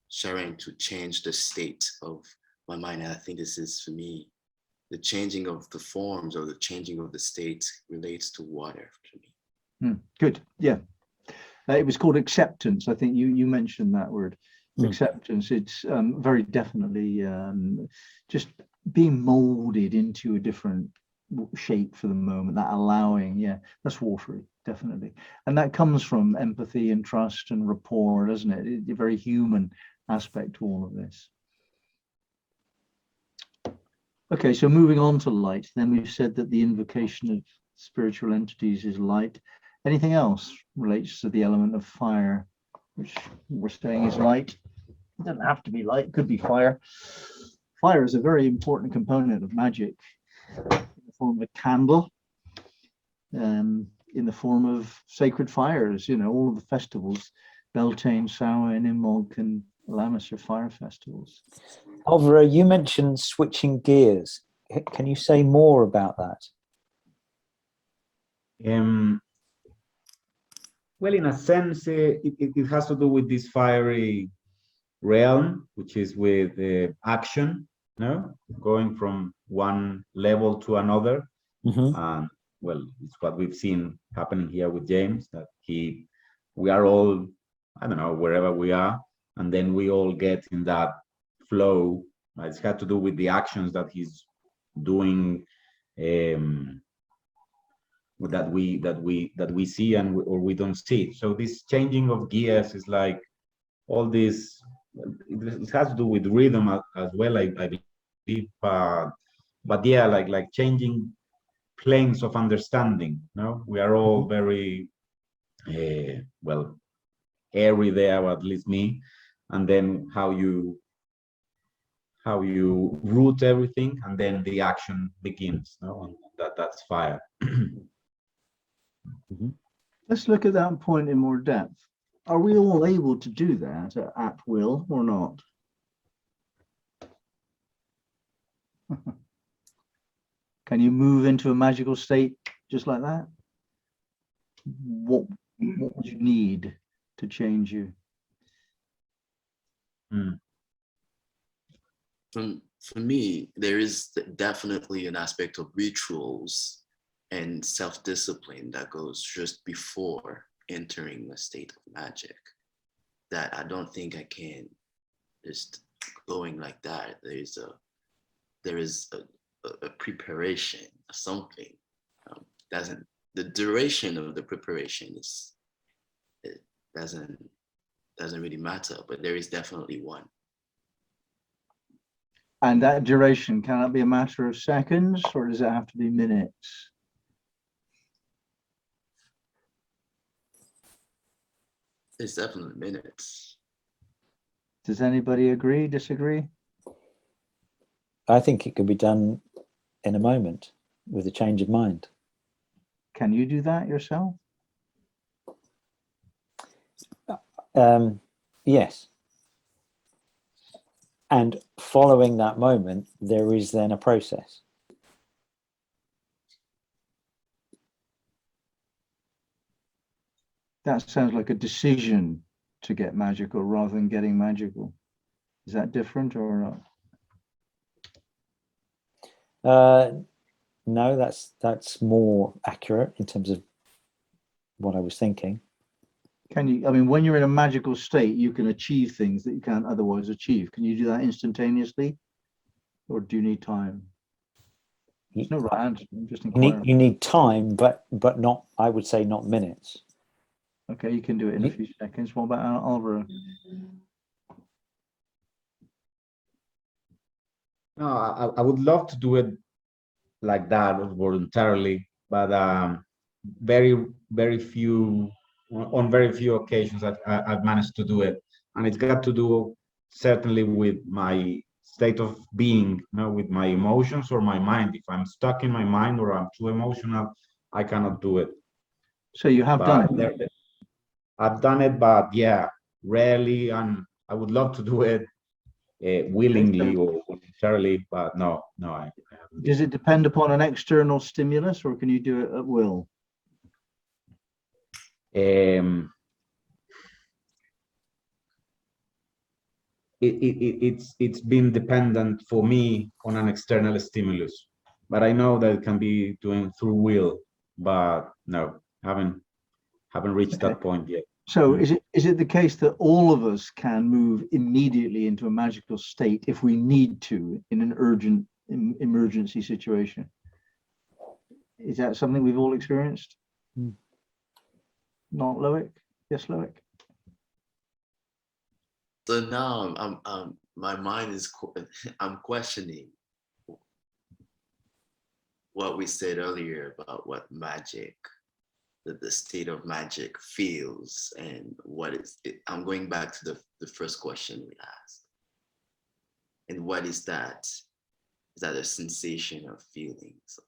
Sharon to change the state of my mind, and I think this is for me, the changing of the forms or the changing of the state relates to water to me. Good. Yeah. It was called acceptance. I think you mentioned that word, acceptance. It's very definitely just being molded into a different shape for the moment, that allowing. Yeah, that's watery, definitely. And that comes from empathy and trust and rapport, doesn't it? It's a very human aspect to all of this. Okay, so moving on to light, then we've said that the invocation of spiritual entities is light. Anything else relates to the element of fire, which we're saying is light? It doesn't have to be light, it could be fire. Fire is a very important component of magic in the form of a candle, in the form of sacred fires, you know, all of the festivals, Beltane, Samhain, Imbolc, and Lammas are fire festivals. Alvaro, you mentioned switching gears. Can you say more about that? Well, in a sense, it has to do with this fiery realm, which is with action, no, going from one level to another. And well, it's what we've seen happening here with James, that we are all, I don't know, wherever we are, and then we all get in that flow. It's got to do with the actions that he's doing, that we see or we don't see. So this changing of gears is like all this. It has to do with rhythm as well, I believe. But yeah, like changing planes of understanding. No, we are all very well airy there, or at least me. And then how you root everything, and then the action begins. No, and that's fire. Let's look at that point in more depth. Are we all able to do that at will or not? Can you move into a magical state just like that? What would you need to change you? For me, there is definitely an aspect of rituals and self-discipline that goes just before entering a state of magic, that I don't think I can just going like that. There is a preparation, something. The duration of the preparation doesn't really matter, but there is definitely one. And that duration, can it be a matter of seconds, or does it have to be minutes? It's definitely minutes. Does anybody agree, disagree? I think it could be done in a moment with a change of mind. Can you do that yourself? Yes. And following that moment, there is then a process. That sounds like a decision to get magical rather than getting magical. Is that different or not? No, that's more accurate in terms of what I was thinking. Can you, I mean, when you're in a magical state, you can achieve things that you can't otherwise achieve. Can you do that instantaneously, or do you need time? There's no right answer. I'm just inquiring. You need time, but not, I would say, not minutes. Okay, you can do it in a few seconds. What about Alvaro? No, I would love to do it like that voluntarily, but very few occasions I've managed to do it, and it's got to do certainly with my state of being, with my emotions or my mind. If I'm stuck in my mind or I'm too emotional, I cannot do it. So you have done it. I've done it, but yeah, rarely, and I would love to do it willingly or voluntarily, but no. I haven't. Does it depend upon an external stimulus, or can you do it at will? It's been dependent for me on an external stimulus, but I know that it can be doing through will, but no, haven't reached that point yet. So is it the case that all of us can move immediately into a magical state if we need to in an urgent emergency situation? Is that something we've all experienced? Not Loic? Yes, Loic. So now my mind is I'm questioning what we said earlier about what magic the state of magic feels, and what is it? I'm going back to the first question we asked. And what is that? Is that a sensation of feelings?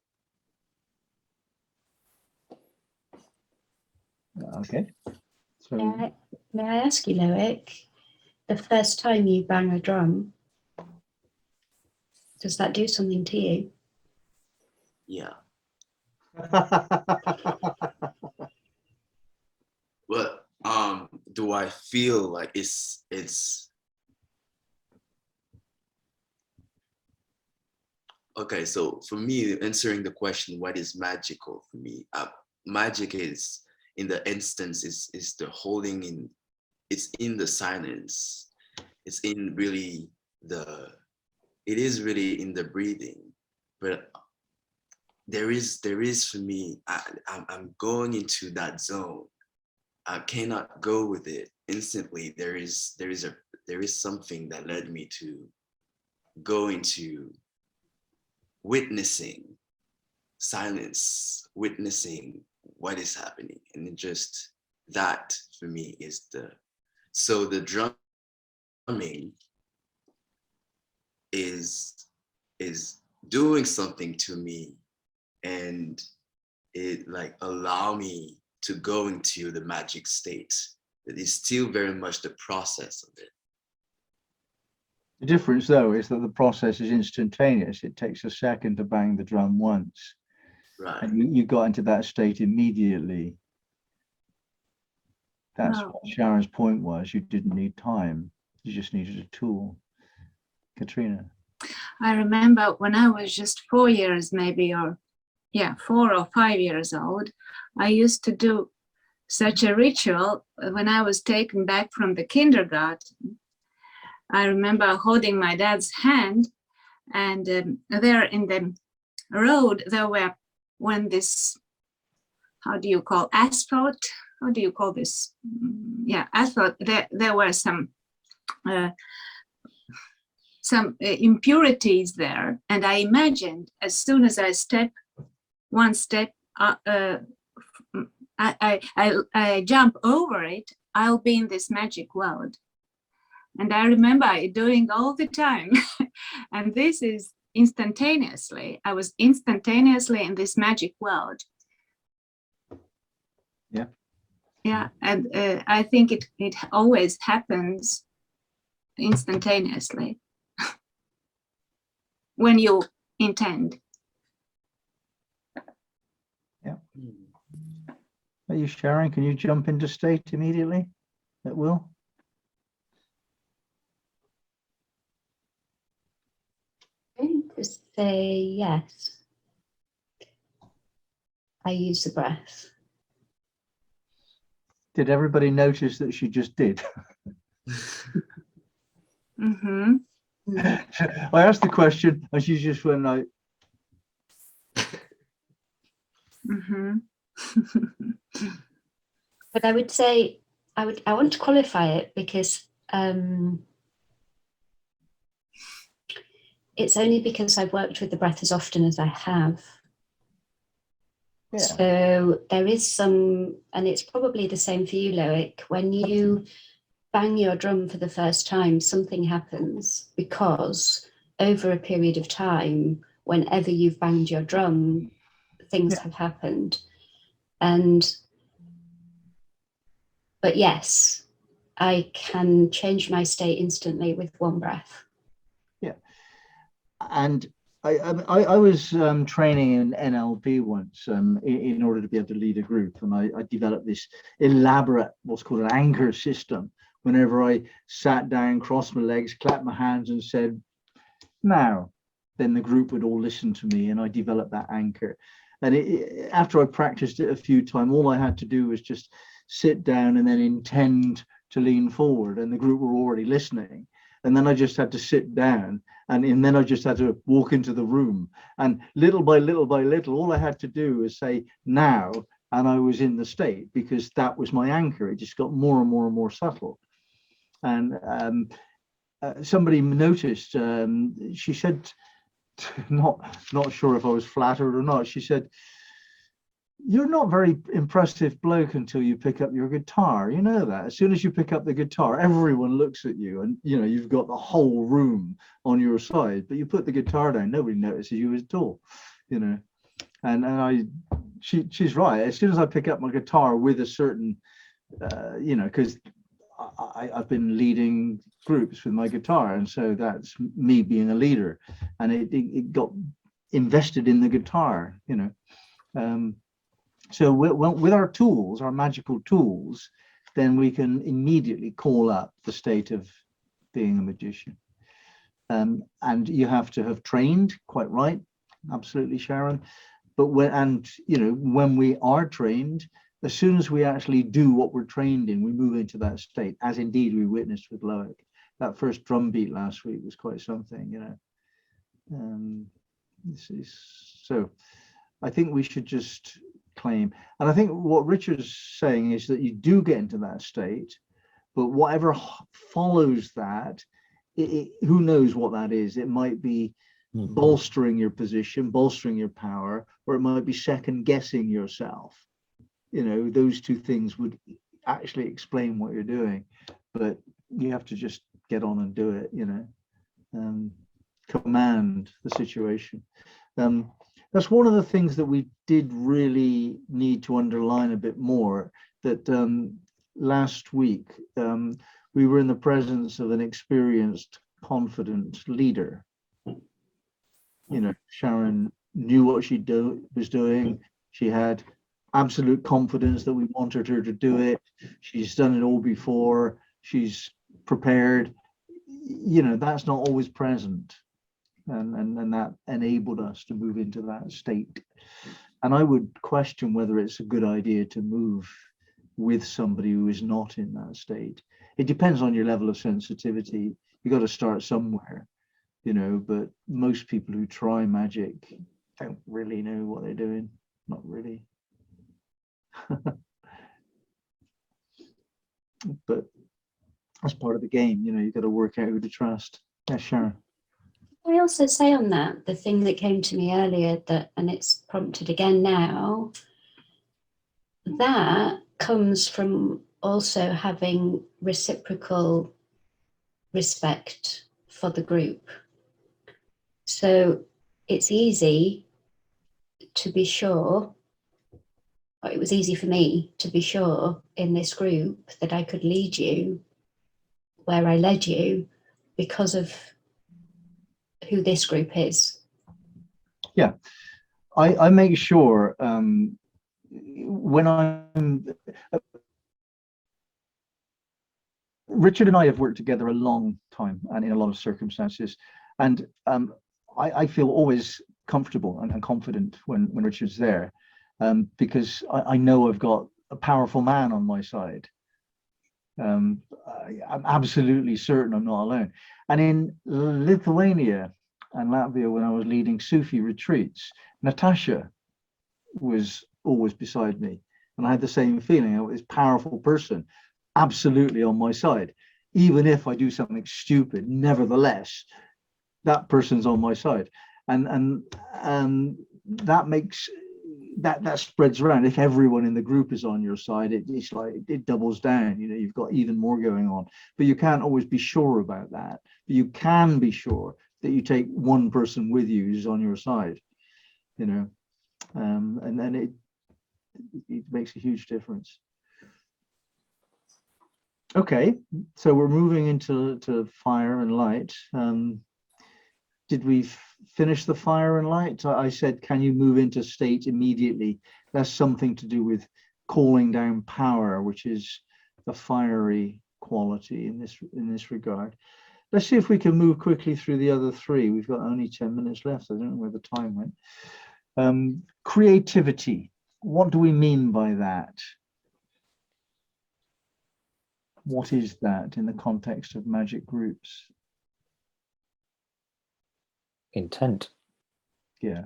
Okay. So May I ask you, Loic, the first time you bang a drum, does that do something to you? Yeah. But do I feel like it's okay? So for me, answering the question, what is magical for me? Magic is, in the instance, is the holding in. It's in the silence. It's in really it is really in the breathing. But there is for me, I'm going into that zone. I cannot go with it instantly. There is something that led me to go into witnessing silence, witnessing what is happening. And it just, that for me is so the drumming is doing something to me, and it like allow me to go into the magic state. It is still very much the process of it. the difference, though, is that the process is instantaneous. It takes a second to bang the drum once, Right. and you got into that state immediately. That's Wow. what Sharon's point was. You didn't need time. You just needed a tool. Katrina. I remember when I was just 4 years, maybe, or 4 or 5 years old, I used to do such a ritual when I was taken back from the kindergarten. I remember holding my dad's hand, and there in the road, there were, when this, how do you call asphalt? How do you call this? Yeah, asphalt. There were some impurities there, and I imagined as soon as I step one step, I jump over it, I'll be in this magic world. And I remember doing all the time. And this is instantaneously. I was instantaneously in this magic world. Yeah. Yeah, and I think it always happens instantaneously when you intend. Yeah. Are you, Sharon? Can you jump into state immediately at will? I'm going to say yes. I use the breath. Did everybody notice that she just did? Mm-hmm. I asked the question and she just went like, Mm-hmm. But I would say, I want to qualify it because it's only because I've worked with the breath as often as I have. yeah. So there is some, and it's probably the same for you, Loic, when you bang your drum for the first time, something happens, because over a period of time, whenever you've banged your drum, things have happened. But yes, I can change my state instantly with one breath. Yeah. And I was training in NLP once in order to be able to lead a group, and I developed this elaborate, what's called an anchor system. Whenever I sat down, crossed my legs, clapped my hands and said, now, then the group would all listen to me, and I developed that anchor. And after I practiced it a few times, all I had to do was just sit down and then intend to lean forward, and the group were already listening. And then I just had to sit down, and then I just had to walk into the room. And little by little by little, all I had to do was say now, and I was in the state, because that was my anchor. It just got more and more and more subtle. And somebody noticed, she said, not sure if I was flattered or not, she said, you're not very impressive bloke until you pick up your guitar. You know that. As soon as you pick up the guitar, everyone looks at you, and you know you've got the whole room on your side. But you put the guitar down, nobody notices you at all. You know, and she's right. As soon as I pick up my guitar with a certain, you know, because I've been leading groups with my guitar, and so that's me being a leader, and it got invested in the guitar. You know. So with our tools, our magical tools, then we can immediately call up the state of being a magician. And you have to have trained, quite right, absolutely, Sharon. But when we are trained, as soon as we actually do what we're trained in, we move into that state, as indeed we witnessed with Loic. That first drum beat last week was quite something, you know. So I think we should just claim, and I think what Richard's saying is that you do get into that state, but whatever follows that, who knows what that is. It might be bolstering your position, bolstering your power, or it might be second guessing yourself. You know, those two things would actually explain what you're doing, but you have to just get on and do it, you know, command the situation. That's one of the things that we did really need to underline a bit more, that last week we were in the presence of an experienced, confident leader. You know, Sharon knew what she was doing. She had absolute confidence that we wanted her to do it. She's done it all before. She's prepared. You know, that's not always present. And that enabled us to move into that state. And I would question whether it's a good idea to move with somebody who is not in that state. It depends on your level of sensitivity. You got to start somewhere, you know, but most people who try magic don't really know what they're doing. Not really. But that's part of the game, you know, you got to work out who to trust. Yeah, Sharon. I also say on that, the thing that came to me earlier, that, and it's prompted again now, that comes from also having reciprocal respect for the group. So it's easy to be sure, or it was easy for me to be sure in this group that I could lead you where I led you because of who this group is. Yeah, I make sure when I'm Richard and I have worked together a long time and in a lot of circumstances, and I feel always comfortable and confident when Richard's there, because I know I've got a powerful man on my side. I'm absolutely certain I'm not alone. And in Lithuania and Latvia, when I was leading Sufi retreats, Natasha was always beside me, and I had the same feeling. I was a powerful person, absolutely on my side. Even if I do something stupid, nevertheless, that person's on my side, and that makes that spreads around. If everyone in the group is on your side, it's like it doubles down. You know, you've got even more going on. But you can't always be sure about that. But you can be sure that you take one person with you who's on your side. You know, and then it makes a huge difference. Okay, so we're moving into fire and light. Did we finish the fire and light? I said, can you move into state immediately? That's something to do with calling down power, which is the fiery quality in this regard. Let's see if we can move quickly through the other three. We've got only 10 minutes left. I don't know where the time went. Creativity. What do we mean by that? What is that in the context of magic groups? Intent. Yeah,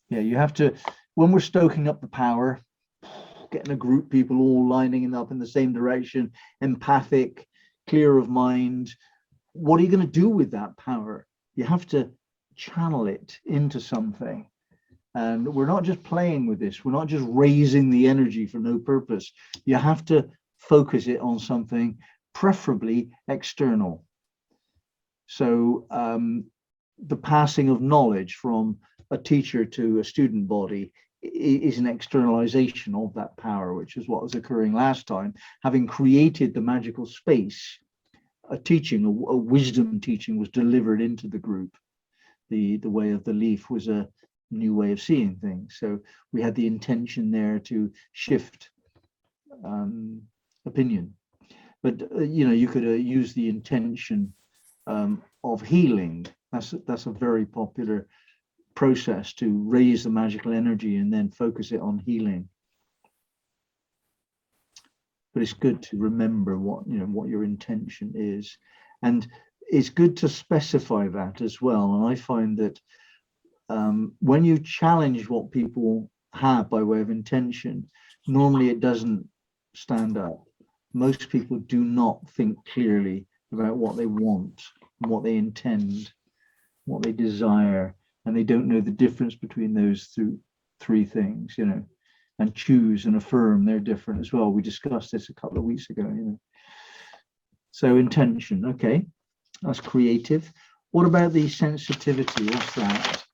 you have to, when we're stoking up the power, getting a group, people all lining up in the same direction, empathic, clear of mind. What are you going to do with that power? You have to channel it into something. And we're not just playing with this. We're not just raising the energy for no purpose. You have to focus it on something preferably external. So the passing of knowledge from a teacher to a student body is an externalization of that power, which is what was occurring last time. Having created the magical space, a teaching, a wisdom teaching was delivered into the group. The way of the leaf was a new way of seeing things. So we had the intention there to shift opinion. But you could use the intention of healing. That's a very popular process, to raise the magical energy and then focus it on healing. But it's good to remember what your intention is, and it's good to specify that as well. And I find that when you challenge what people have by way of intention, normally it doesn't stand up. Most people do not think clearly about what they want, what they intend, what they desire, and they don't know the difference between those three things, and choose and affirm, they're different as well. We discussed this a couple of weeks ago, So intention, okay, that's creative. What about the sensitivity? What's that?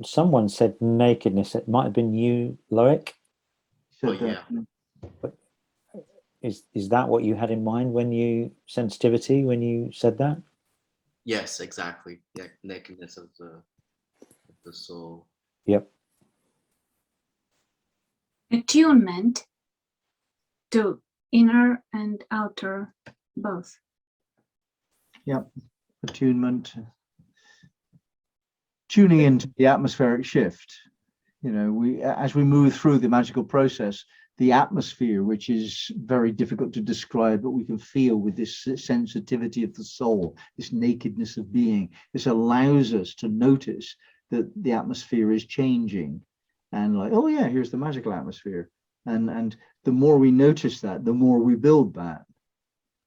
Someone said nakedness. It might have been you, Loic. Yeah. Is that what you had in mind when you said that? Yes, exactly. Yeah, nakedness of the soul. Yep. Attunement to inner and outer both. Yep, attunement, tuning into the atmospheric shift. As we move through the magical process, the atmosphere, which is very difficult to describe, but we can feel with this sensitivity of the soul, this nakedness of being, this allows us to notice that the atmosphere is changing, and like, oh yeah, here's the magical atmosphere. And the more we notice that, the more we build that.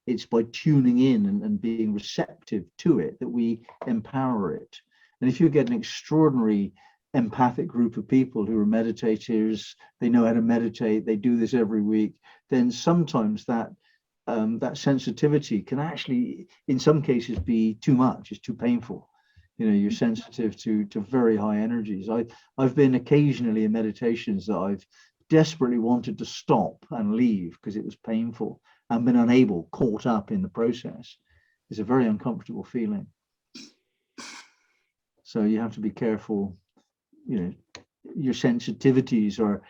It's by tuning in and being receptive to it that we empower it. And if you get an extraordinary empathic group of people who are meditators, they know how to meditate, they do this every week, then sometimes that sensitivity can actually, in some cases, be too much. It's too painful. You're sensitive to very high energies. I've been occasionally in meditations that I've desperately wanted to stop and leave because it was painful, and been unable, caught up in the process. It's a very uncomfortable feeling. So you have to be careful. Your sensitivities are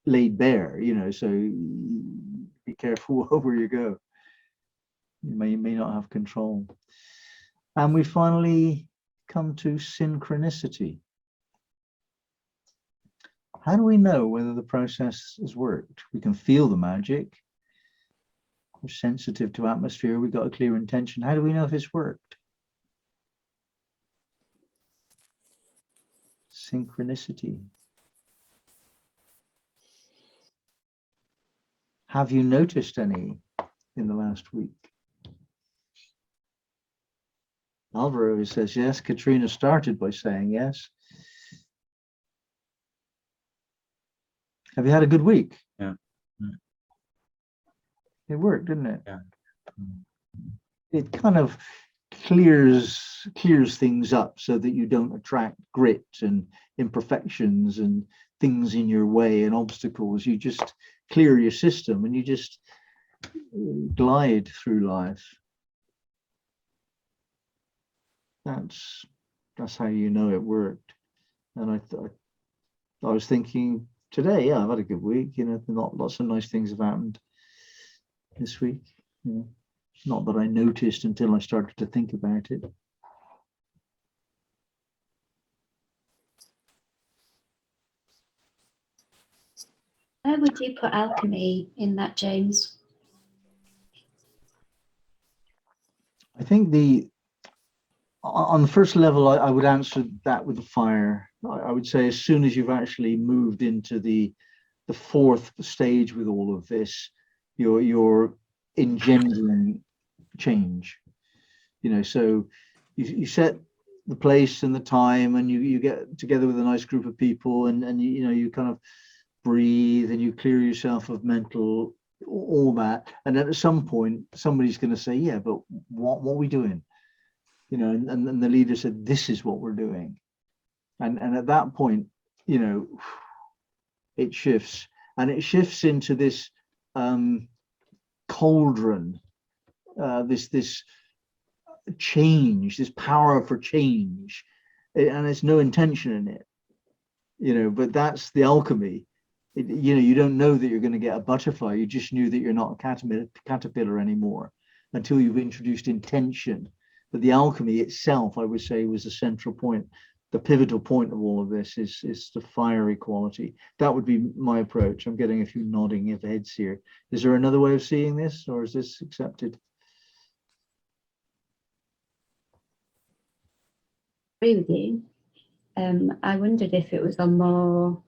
laid bare, so be careful where you go. You may not have control. And we finally come to synchronicity. How do we know whether the process has worked? We can feel the magic. We're sensitive to atmosphere. We've got a clear intention. How do we know if it's worked? Synchronicity. Have you noticed any in the last week? Alvaro says yes. Katrina started by saying yes. Have you had a good week? Yeah. It worked, didn't it? Yeah. It kind of clears things up so that you don't attract grit and imperfections and things in your way and obstacles. You just clear your system and you just glide through life. That's how you know it worked. And I was thinking today, yeah, I've had a good week. Lots of nice things have happened this week. Not that I noticed until I started to think about it. Where would you put alchemy in that, James? I think on the first level, I would answer that with the fire. I would say as soon as you've actually moved into the fourth stage with all of this, you're engendering change. You know, so you set the place and the time, and you get together with a nice group of people, and you know, you kind of breathe and you clear yourself of mental, all that, and then at some point somebody's going to say, yeah, but what are we doing? You know, and the leader said, this is what we're doing. And at that point, you know, it shifts, and it shifts into this cauldron, this change, this power for change, and there's no intention in it, you know, but that's the alchemy. You know, you don't know that you're going to get a butterfly, you just knew that you're not a caterpillar anymore until you've introduced intention. But the alchemy itself, I would say, was the central point. The pivotal point of all of this is the fiery quality. That would be my approach. I'm getting a few nodding of heads here. Is there another way of seeing this, or is this accepted? Agree with you. I wondered if it was on more.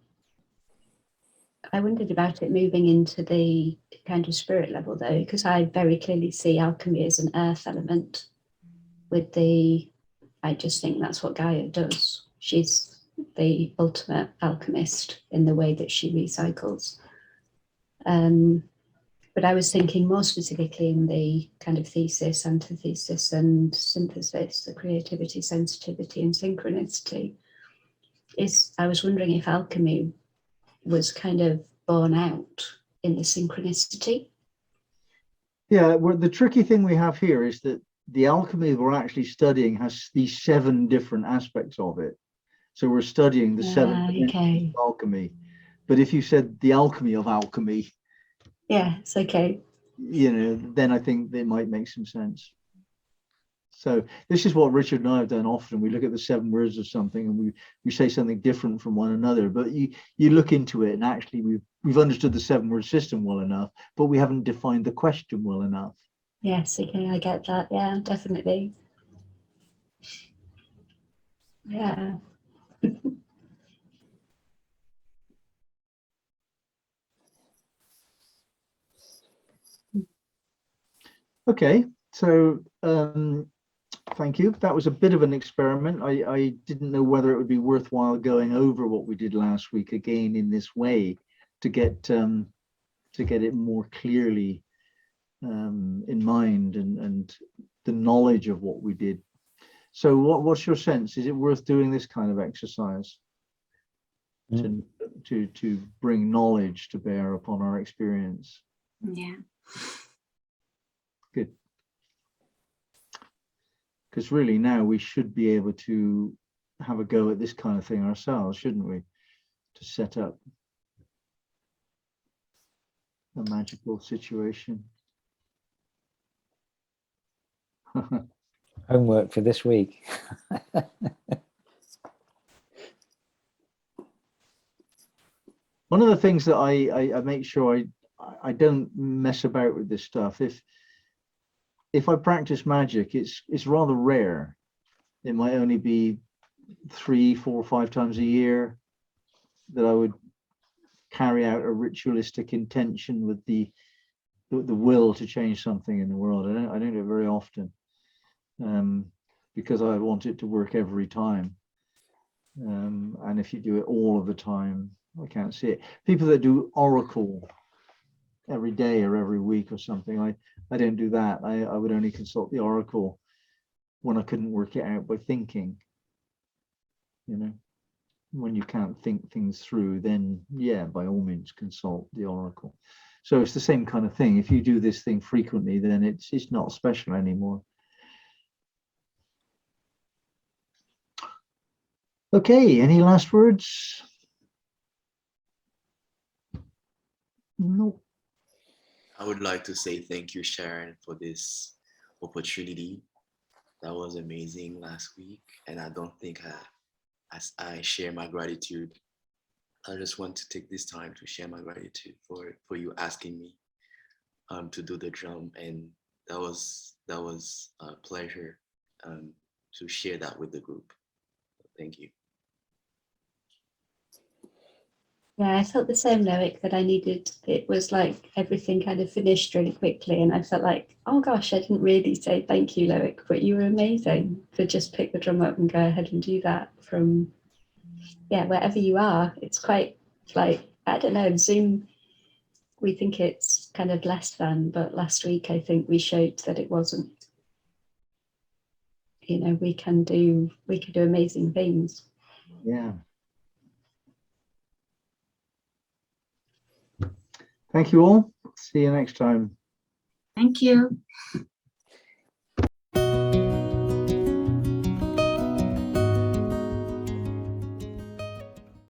I wondered about it moving into the kind of spirit level, though, because I very clearly see alchemy as an earth element. With the, I just think that's what Gaia does. She's the ultimate alchemist in the way that she recycles. But I was thinking more specifically in the kind of thesis, antithesis, and synthesis, the creativity, sensitivity, and synchronicity. I was wondering if alchemy was kind of born out in the synchronicity. Yeah, the tricky thing we have here is that the alchemy we're actually studying has these 7 different aspects of it. So we're studying the 7 Okay. of alchemy. But if you said the alchemy of alchemy, yeah, it's okay. You know, then I think it might make some sense. So this is what Richard and I have done often. We look at the 7 words of something and we say something different from one another, but you look into it and actually we've understood the 7-word system well enough, but we haven't defined the question well enough. Yes, okay, I get that. Yeah, definitely. Yeah. Okay, so thank you. That was a bit of an experiment. I didn't know whether it would be worthwhile going over what we did last week again in this way to get it more clearly in mind and the knowledge of what we did. So what's your sense? Is it worth doing this kind of exercise to bring knowledge to bear upon our experience? Yeah. Good. Because really now we should be able to have a go at this kind of thing ourselves, shouldn't we? To set up a magical situation. Homework for this week. One of the things that I make sure I don't mess about with this stuff. If I practice magic, it's rather rare. It might only be 3, 4, 5 times a year that I would carry out a ritualistic intention with the will to change something in the world. I don't do it very often because I want it to work every time. And if you do it all of the time, I can't see it. People that do oracle every day or every week or something, I don't do that. I would only consult the oracle when I couldn't work it out by thinking. You know, when you can't think things through, then yeah, by all means consult the oracle. So it's the same kind of thing. If you do this thing frequently, then it's not special anymore. Okay, any last words? No. I would like to say thank you, Sharon, for this opportunity. That was amazing last week, and I don't think as I share my gratitude, I just want to take this time to share my gratitude for you asking me to do the drum, and that was a pleasure to share that with the group. Thank you. Yeah, I felt the same, Loic, that I needed, it was like everything kind of finished really quickly. And I felt like, oh gosh, I didn't really say thank you, Loic, but you were amazing to just pick the drum up and go ahead and do that from, yeah, wherever you are. It's quite like, I don't know, Zoom, we think it's kind of less than, but last week I think we showed that it wasn't. You know, we can do amazing things. Yeah. Thank you all. See you next time. Thank you.